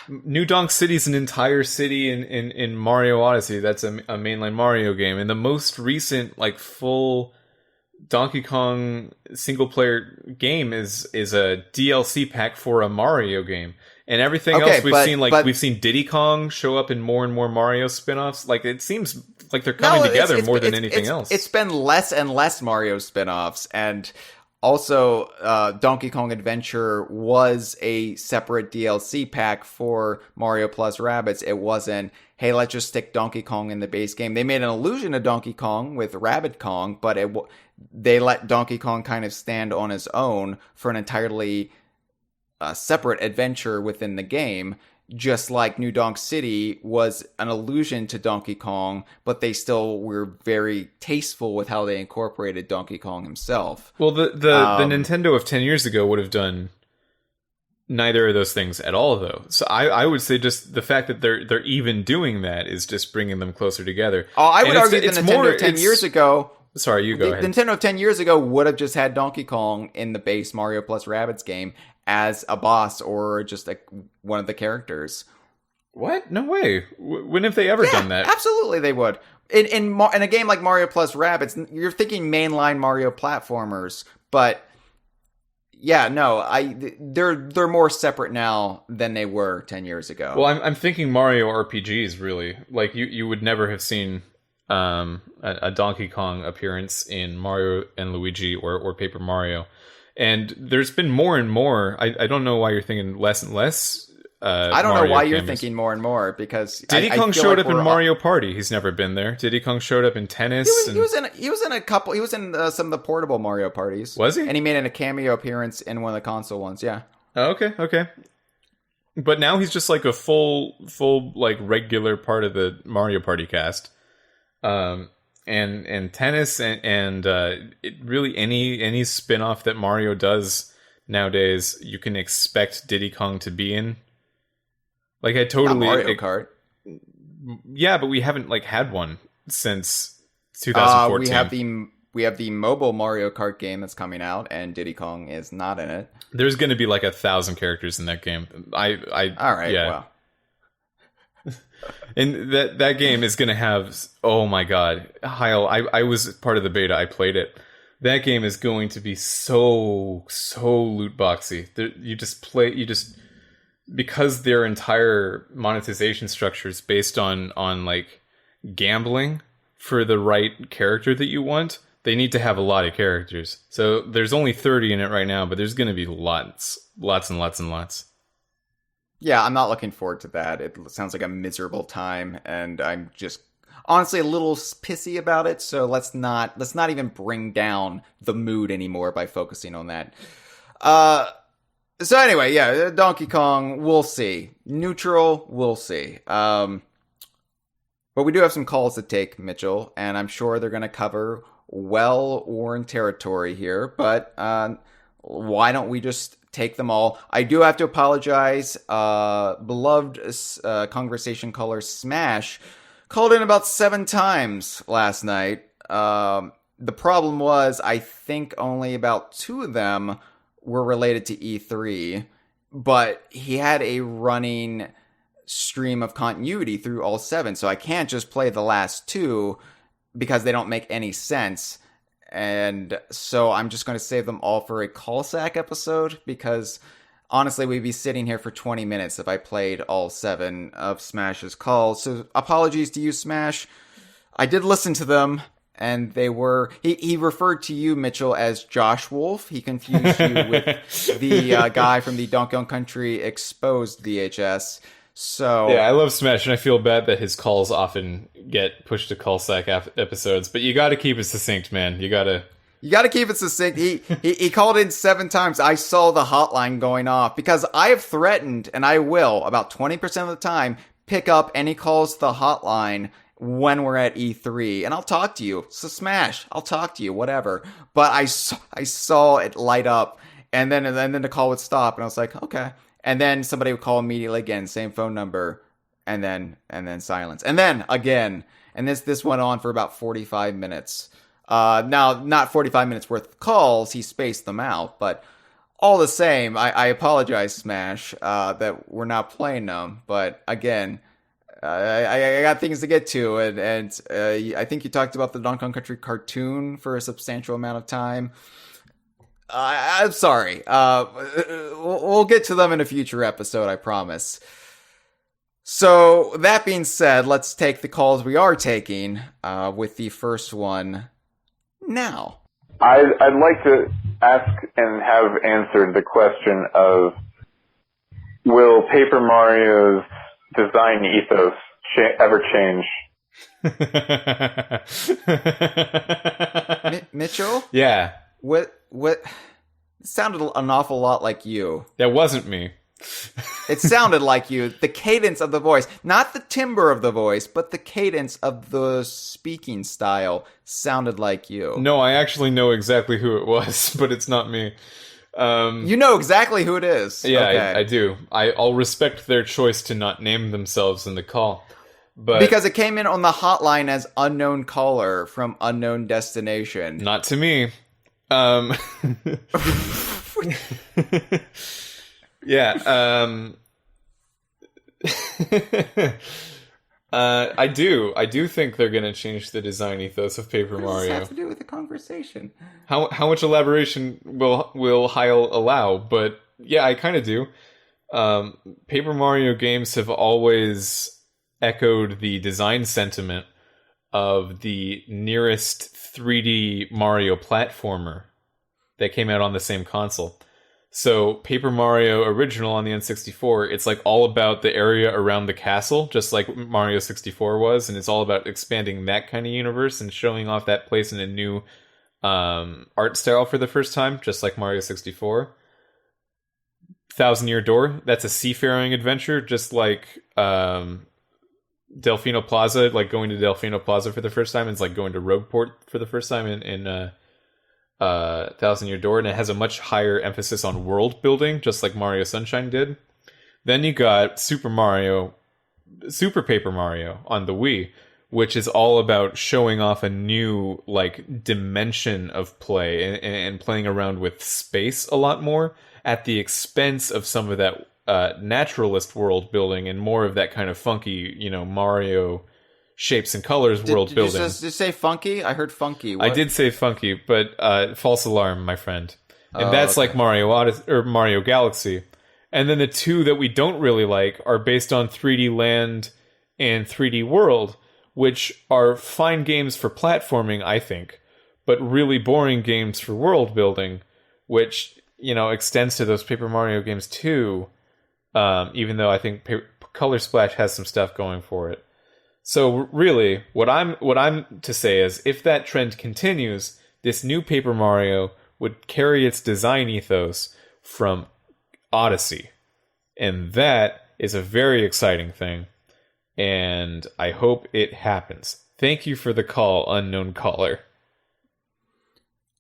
New Donk City's an entire city in Mario Odyssey. That's a mainline Mario game, and the most recent like full Donkey Kong single player game is a DLC pack for a Mario game. And everything else we've seen Diddy Kong show up in more and more Mario spin-offs. Like, it seems like they're coming together more than anything else. It's been less and less Mario spin-offs, and also, Donkey Kong Adventure was a separate DLC pack for Mario plus Rabbids. It wasn't, hey, let's just stick Donkey Kong in the base game. They made an allusion to Donkey Kong with Rabbid Kong, but they let Donkey Kong kind of stand on his own for an entirely separate adventure within the game. Just like New Donk City was an allusion to Donkey Kong, but they still were very tasteful with how they incorporated Donkey Kong himself. Well, the Nintendo of 10 years ago would have done neither of those things at all, though. So I would say just the fact that they're even doing that is just bringing them closer together. Oh, I would And argue the Nintendo of 10 years ago. Sorry, you go ahead. Nintendo of 10 years ago would have just had Donkey Kong in the base Mario plus Rabbids game as a boss or just like one of the characters. What? No way. When have they ever done that? Absolutely, they would. In a game like Mario plus Rabbids, you're thinking mainline Mario platformers, but yeah, no, they're more separate now than they were 10 years ago. Well, I'm thinking Mario RPGs, really. Like, you would never have seen a Donkey Kong appearance in Mario and Luigi or Paper Mario. And there's been more and more. I don't know why you're thinking less and less. I don't know why you're thinking more and more, because Diddy Kong showed up in Mario Party. He's never been there. Diddy Kong showed up in tennis. He was in a couple. He was in some of the portable Mario parties. Was he? And he made a cameo appearance in one of the console ones. Yeah. Oh, okay. But now he's just like a full like regular part of the Mario Party cast. And tennis and really any spin-off that Mario does nowadays, you can expect Diddy Kong to be in. Like, I totally... Not Mario Kart. Yeah, but we haven't like had one since 2014. We have the mobile Mario Kart game that's coming out, and Diddy Kong is not in it. There's going to be like 1,000 characters in that game. All right, yeah. Well. And that game is going to have... Oh my god. Hyle, I was part of the beta. I played it. That game is going to be so loot boxy. Because their entire monetization structure is based on like gambling for the right character that you want, they need to have a lot of characters. So there's only 30 in it right now, but there's going to be lots and lots. Yeah, I'm not looking forward to that. It sounds like a miserable time, and I'm just honestly a little pissy about it. So let's not even bring down the mood anymore by focusing on that. So anyway, yeah, Donkey Kong, we'll see. Neutral, we'll see. But we do have some calls to take, Mitchell, and I'm sure they're going to cover well-worn territory here, but why don't we just take them all? I do have to apologize. Beloved Kongversation caller Smash called in about 7 times last night. The problem was, I think only about 2 of them were related to E3, but he had a running stream of continuity through all 7, so I can't just play the last 2 because they don't make any sense. And so I'm just going to save them all for a call sack episode, because honestly, we'd be sitting here for 20 minutes if I played all 7 of Smash's calls. So apologies to you, Smash. I did listen to them. And they were... He referred to you, Mitchell, as Josh Wolfe. He confused you with the guy from the Donkey Kong Country Exposed VHS. So... Yeah, I love Smash, and I feel bad that his calls often get pushed to call sack episodes. But you gotta keep it succinct, man. You gotta keep it succinct. He called in 7 times. I saw the hotline going off, because I have threatened, and I will, about 20% of the time, pick up any calls to the hotline when we're at E3, and I'll talk to you. So Smash, I'll talk to you, whatever. But I saw it light up, and then the call would stop, and I was like, okay. And then somebody would call immediately again, same phone number, and then silence, and then again, and this went on for about 45 minutes. Now, not 45 minutes worth of calls, he spaced them out, but all the same, I apologize, Smash, that we're not playing them. But again, I got things to get to, and I think you talked about the Donkey Kong Country cartoon for a substantial amount of time. I'm sorry. We'll get to them in a future episode, I promise. So, that being said, let's take the calls we are taking, with the first one now. I'd like to ask and have answered the question of, will Paper Mario's design ethos ever change? Mitchell? Yeah. What? It sounded an awful lot like you. That wasn't me. It sounded like you. The cadence of the voice. Not the timbre of the voice, but the cadence of the speaking style sounded like you. No, I actually know exactly who it was, but it's not me. You know exactly who it is. Yeah, Okay. I do. I'll respect their choice to not name themselves in the call. But Because it came in on the hotline as unknown caller from unknown destination. not to me. Yeah. I do think they're going to change the design ethos of Paper What does this Mario. have to do with the conversation? How much elaboration will Hyle allow? But yeah, I kind of do. Paper Mario games have always echoed the design sentiment of the nearest 3D Mario platformer that came out on the same console. So Paper Mario Original on the N64, it's like all about the area around the castle, just like Mario 64 was, and it's all about expanding that kind of universe and showing off that place in a new art style for the first time, just like Mario 64. Thousand Year Door, that's a seafaring adventure, just like Delfino Plaza, like going to Delfino Plaza for the first time, it's like going to Rogueport for the first time in Thousand Year Door, and it has a much higher emphasis on world building, just like Mario Sunshine did. Then you got Super Paper Mario on the Wii, which is all about showing off a new like dimension of play and playing around with space a lot more at the expense of some of that naturalist world building and more of that kind of funky, Mario shapes and colors world building. Did you say funky? I heard funky. What? I did say funky, but false alarm, my friend. And that's okay. like Mario Odyssey or Mario Galaxy. And then the two that we don't really like are based on 3D Land and 3D World, which are fine games for platforming, I think, but really boring games for world building, which, extends to those Paper Mario games too, even though I think Color Splash has some stuff going for it. So really, what I'm to say is, if that trend continues, this new Paper Mario would carry its design ethos from Odyssey. And that is a very exciting thing. And I hope it happens. Thank you for the call, unknown caller.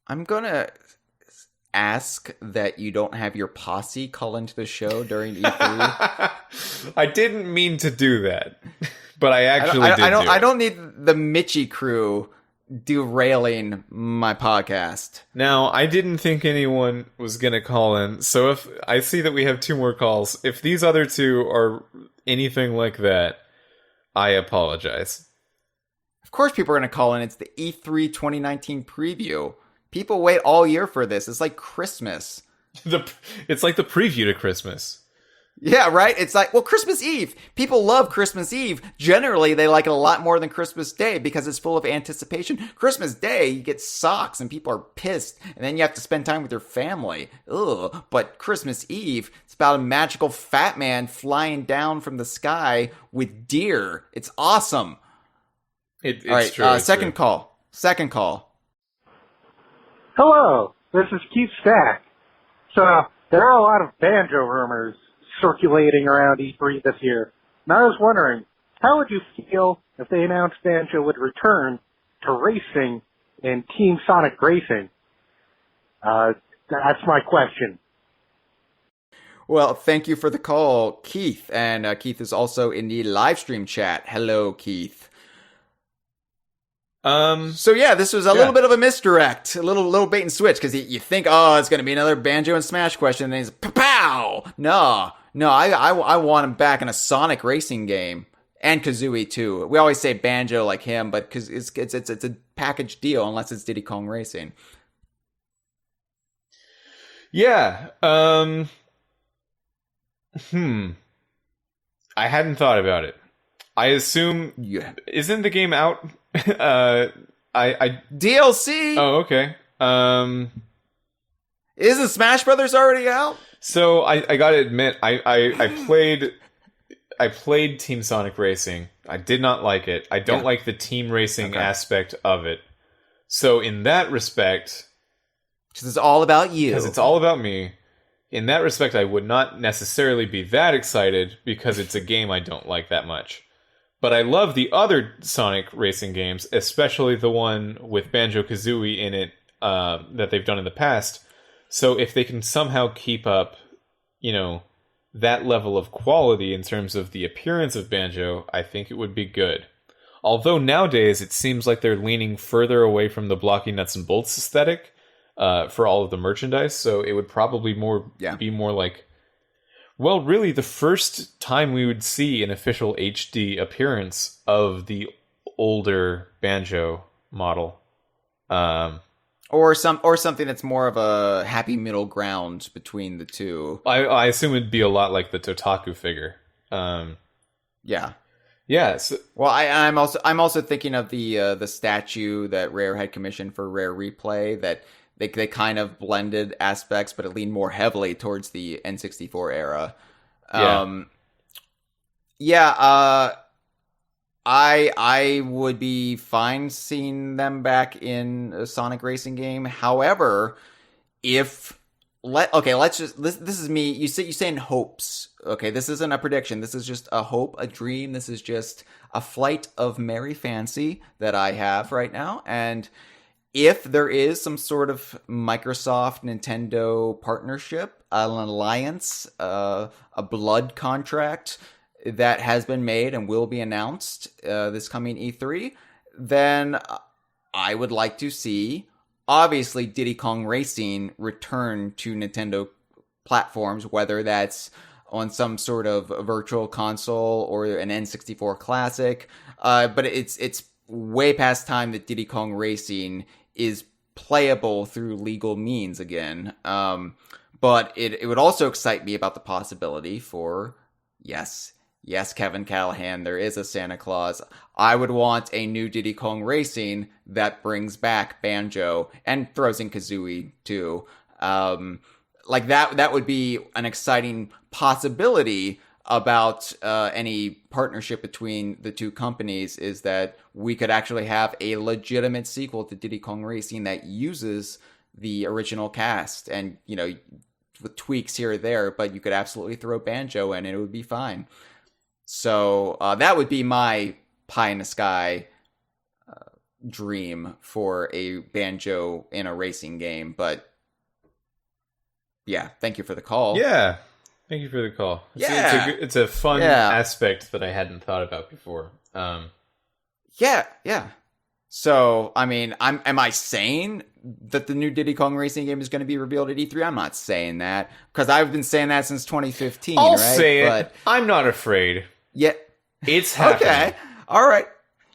I'm gonna ask that you don't have your posse call into the show during E3. I didn't mean to do that, but I actually did. I don't need the Mitchie crew derailing my podcast. Now, I didn't think anyone was going to call in, so if I see that we have 2 more calls, if these other 2 are anything like that, I apologize. Of course people are going to call in. It's the E3 2019 preview. People wait all year for this. It's like Christmas. It's like the preview to Christmas. Yeah, right? It's like, well, Christmas Eve. People love Christmas Eve. Generally, they like it a lot more than Christmas Day because it's full of anticipation. Christmas Day, you get socks and people are pissed. And then you have to spend time with your family. Ugh. But Christmas Eve, it's about a magical fat man flying down from the sky with deer. It's awesome. It's all right, true. second call. Hello, this is Keith Stack. So, there are a lot of banjo rumors circulating around E3 this year. And I was wondering, how would you feel if they announced Banjo would return to racing in Team Sonic Racing? That's my question. Well, thank you for the call, Keith. And Keith is also in the live stream chat. Hello, Keith. So yeah, this was a little bit of a misdirect, a little bait and switch, because you think, it's going to be another Banjo and Smash question, and then he's pow! No, I want him back in a Sonic racing game, and Kazooie too. We always say Banjo like him, but because it's a package deal unless it's Diddy Kong Racing. Yeah. I hadn't thought about it. I assume isn't the game out? I DLC. Oh, okay. Isn't Smash Brothers already out? So I gotta admit, I played Team Sonic Racing. I did not like it. I don't like the team racing aspect of it. So in that respect, because it's all about you. Because it's all about me. In that respect, I would not necessarily be that excited because it's a game I don't like that much. But I love the other Sonic racing games, especially the one with Banjo-Kazooie in it that they've done in the past, So if they can somehow keep up, that level of quality in terms of the appearance of Banjo, I think it would be good. Although nowadays it seems like they're leaning further away from the blocky nuts and bolts aesthetic for all of the merchandise, so it would probably be more like, well, really the first time we would see an official HD appearance of the older Banjo model. Or something that's more of a happy middle ground between the two. I assume it'd be a lot like the Totaku figure. Yeah. Yeah. So, well, I'm also thinking of the statue that Rare had commissioned for Rare Replay, that they kind of blended aspects, but it leaned more heavily towards the N64 era. I would be fine seeing them back in a Sonic racing game. However, this is me. You saying hopes. Okay, this isn't a prediction. This is just a hope, a dream. This is just a flight of merry fancy that I have right now. And if there is some sort of Microsoft Nintendo partnership, an alliance, a blood contract that has been made and will be announced this coming E3, then I would like to see, obviously, Diddy Kong Racing return to Nintendo platforms, whether that's on some sort of virtual console or an N64 classic. But it's way past time that Diddy Kong Racing is playable through legal means again. But it would also excite me about the possibility for, yes, Kevin Callahan, there is a Santa Claus. I would want a new Diddy Kong Racing that brings back Banjo and throws in Kazooie too. Like that would be an exciting possibility about any partnership between the two companies, is that we could actually have a legitimate sequel to Diddy Kong Racing that uses the original cast and, with tweaks here or there, but you could absolutely throw Banjo in and it would be fine. So that would be my pie in the sky dream for a Banjo in a racing game. But yeah, thank you for the call. Yeah, thank you for the call. It's a fun aspect that I hadn't thought about before. Yeah. So, I mean, am I saying that the new Diddy Kong Racing game is going to be revealed at E3? I'm not saying that, because I've been saying that since 2015. I'll right? say it. But I'm not afraid. Yeah. It's happening. Okay. All right.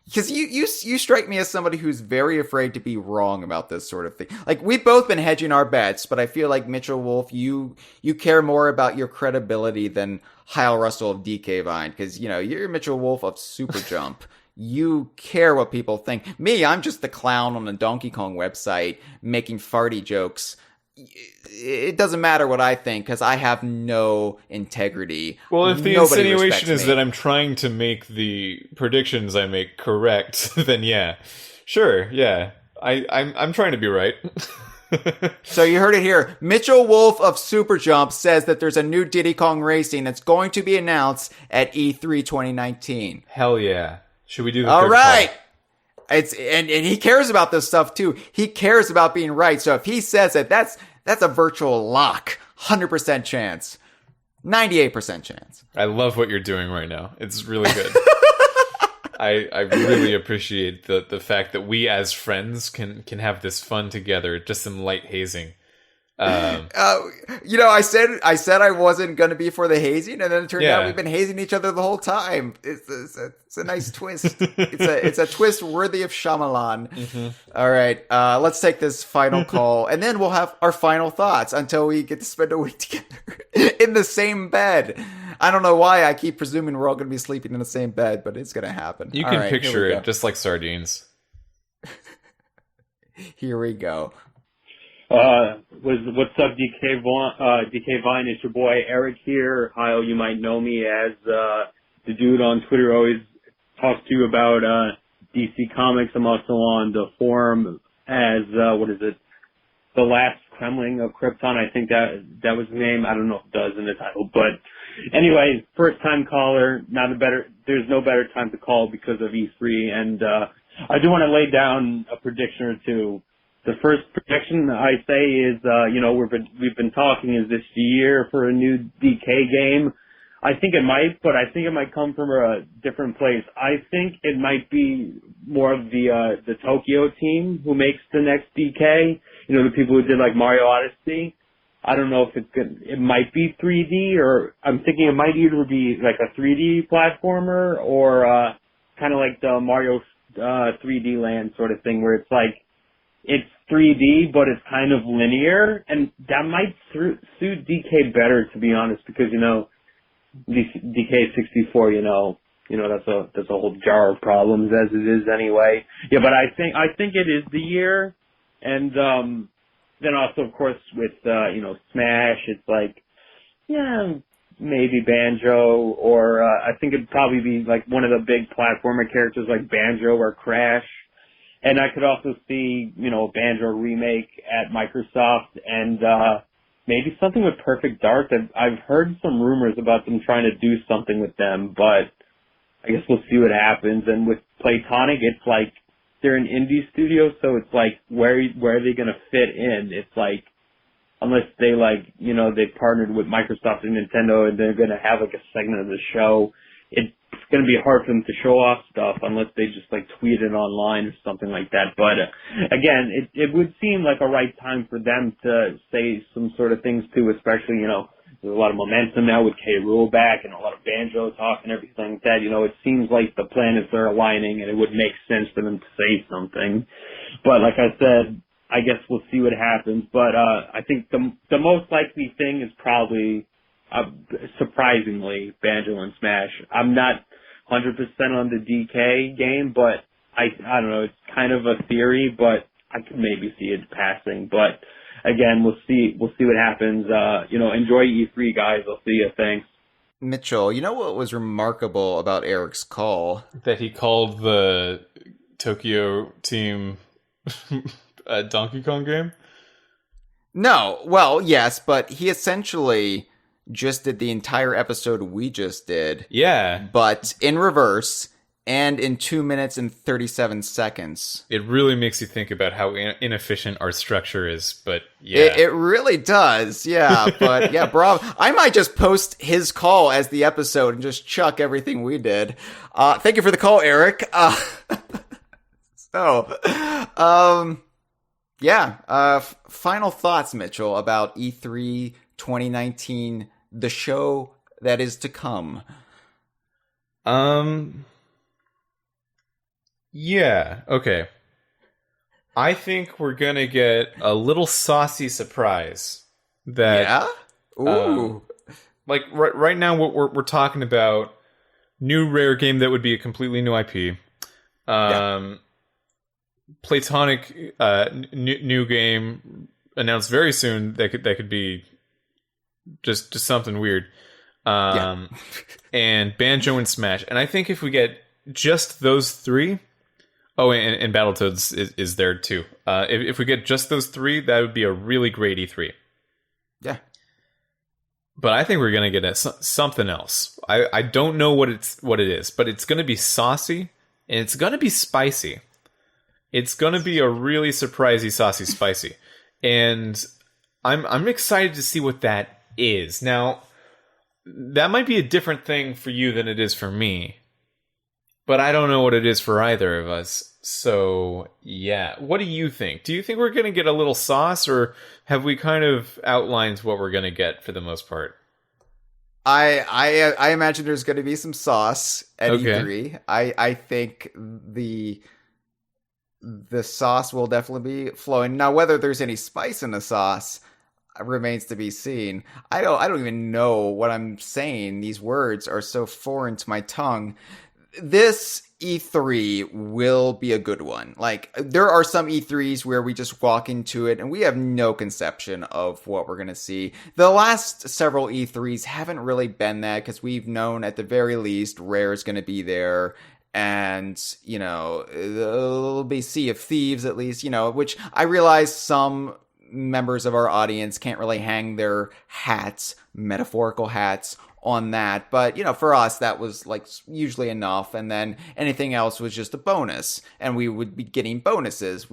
Because you strike me as somebody who's very afraid to be wrong about this sort of thing. Like, we've both been hedging our bets, but I feel like Mitchell Wolfe, you care more about your credibility than Hyle Russell of DK Vine, because, you're Mitchell Wolfe of Super Jump. You care what people think. Me, I'm just the clown on the Donkey Kong website making farty jokes. It doesn't matter what I think, because I have no integrity. Well, if the Nobody insinuation is respects me. that I'm trying to make the predictions I make correct, then yeah. Sure, yeah. I'm trying to be right. So you heard it here. Mitchell Wolfe of Super Jump says that there's a new Diddy Kong Racing that's going to be announced at E3 2019. Hell yeah. Should we do the All third right. call? And he cares about this stuff too. He cares about being right. So if he says it, that's a virtual lock. 100% chance. 98% chance. I love what you're doing right now. It's really good. I really appreciate the fact that we as friends can have this fun together, just some light hazing. I said I wasn't going to be for the hazing, and then it turned out we've been hazing each other the whole time. It's a nice twist. It's a twist worthy of Shyamalan. Mm-hmm. All right, let's take this final call, and then we'll have our final thoughts until we get to spend a week together in the same bed. I don't know why I keep presuming we're all going to be sleeping in the same bed, but it's going to happen. You can picture it just like sardines. Here we go. What's up, DK Vine? It's your boy Eric here. Hyle, you might know me as the dude on Twitter always talks to you about DC Comics. I'm also on the forum as The Last Kremling of Krypton. I think that was the name. I don't know if it does in the title, but anyway, first time caller. There's no better time to call because of E3, and I do want to lay down a prediction or two. the first projection I say is, we've been talking is this year for a new DK game. I think it might, but I think it might come from a different place. I think it might be more of the Tokyo team who makes the next DK. You know, the people who did like Mario Odyssey. I don't know if it might be 3D, or I'm thinking it might either be like a 3D platformer or kind of like the Mario 3D Land sort of thing, where it's like it's 3D but it's kind of linear, and that might suit DK better, to be honest, because DK 64, that's a whole jar of problems as it is anyway. Yeah, but I think it is the year, and then also of course with Smash, it's like maybe Banjo, or I think it'd probably be like one of the big platformer characters like Banjo or Crash. And I could also see, a Banjo remake at Microsoft, and maybe something with Perfect Dark. I've heard some rumors about them trying to do something with them, but I guess we'll see what happens. And with Playtonic, it's like they're an indie studio, so it's like where are they going to fit in? It's like unless they they've partnered with Microsoft and Nintendo and they're going to have like a segment of the show, it's going to be hard for them to show off stuff unless they just like tweet it online or something like that. But again, it would seem like a right time for them to say some sort of things too, especially, there's a lot of momentum now with K. Rool back and a lot of Banjo talk and everything like that. It seems like the planets are aligning and it would make sense for them to say something. But like I said, I guess we'll see what happens. But I think the most likely thing is probably surprisingly Banjo and Smash. I'm not 100% on the DK game, but I don't know, it's kind of a theory, but I could maybe see it passing. But again, we'll see what happens. Enjoy E3, guys. I'll see you. Thanks. Mitchell, you know what was remarkable about Eric's call? That he called the Tokyo team a Donkey Kong game? No, well, yes, but he essentially just did the entire episode we just did. Yeah. But in reverse and in 2 minutes and 37 seconds. It really makes you think about how inefficient our structure is, but yeah. It really does, yeah. But yeah, bravo. I might just post his call as the episode and just chuck everything we did. Thank you for the call, Eric. Final thoughts, Mitchell, about E3 2019, the show that is to come. Yeah, okay. I think we're gonna get a little saucy surprise. That, yeah? Ooh. Like, right now, what we're talking about, new Rare game that would be a completely new IP. Playtonic, new game announced very soon that could be just something weird. And Banjo and Smash. And I think if we get just those three... Oh, and Battletoads is there too. If we get just those three, that would be a really great E3. Yeah. But I think we're going to get something else. I don't know what it is, but it's going to be saucy, and it's going to be spicy. It's going to be a really surprisey, saucy, spicy. And I'm excited to see what that is. Now, that might be a different thing for you than it is for me. But I don't know what it is for either of us. So, yeah. What do you think? Do you think we're going to get a little sauce, or have we kind of outlined what we're going to get for the most part? I imagine there's going to be some sauce at E3. I think the sauce will definitely be flowing. Now, whether there's any spice in the sauce remains to be seen. I don't even know what I'm saying. These words are so foreign to my tongue. This E3 will be a good one. Like, there are some E3s where we just walk into it and we have no conception of what we're going to see. The last several E3s haven't really been that, because we've known at the very least Rare is going to be there. And, there'll be Sea of Thieves at least, which I realize some members of our audience can't really hang their hats, metaphorical hats, on that. But, for us, that was like usually enough. And then anything else was just a bonus, and we would be getting bonuses,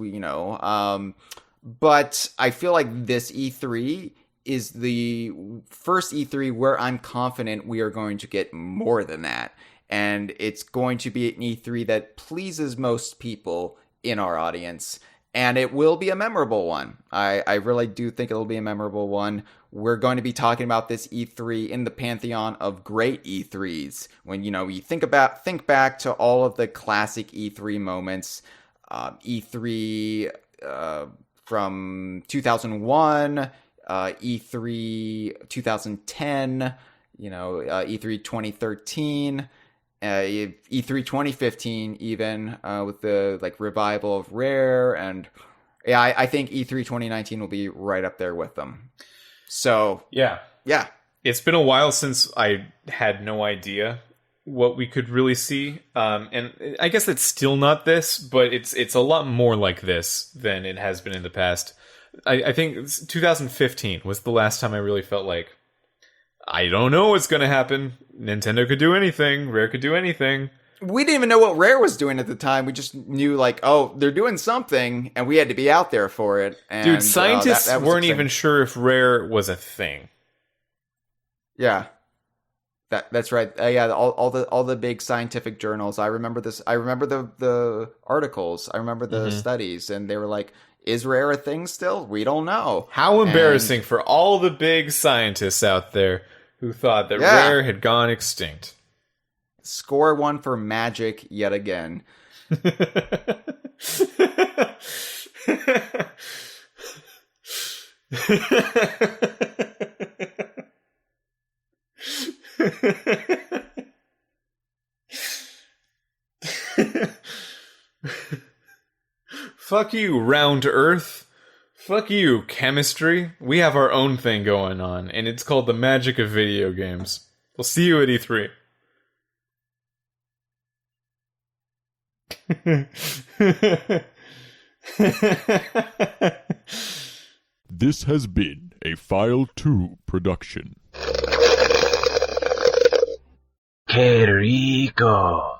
but I feel like this E3 is the first E3 where I'm confident we are going to get more than that. And it's going to be an E3 that pleases most people in our audience. And it will be a memorable one. I really do think it'll be a memorable one. We're going to be talking about this E3 in the pantheon of great E3s. When, you think back to all of the classic E3 moments. E3 from 2001, E3 2010, E3 2013, E3 2015 even, with the revival of Rare, and I think E3 2019 will be right up there with them. So yeah, it's been a while since I had no idea what we could really see, and I guess it's still not this, but it's a lot more like this than it has been in the past. I think 2015 was the last time I really felt like, I don't know what's going to happen. Nintendo could do anything. Rare could do anything. We didn't even know what Rare was doing at the time. We just knew, they're doing something, and we had to be out there for it. And, dude, scientists that weren't exciting. even sure if Rare was a thing. Yeah. That's right. Yeah, all the big scientific journals. I remember this. I remember the articles. I remember the studies, and they were like, "Is Rare a thing still? We don't know." How embarrassing for all the big scientists out there who thought that Rare had gone extinct. Score one for Magic yet again. Fuck you, round Earth. Fuck you, chemistry. We have our own thing going on, and it's called the magic of video games. We'll see you at E3. This has been a File 2 production. Que rico.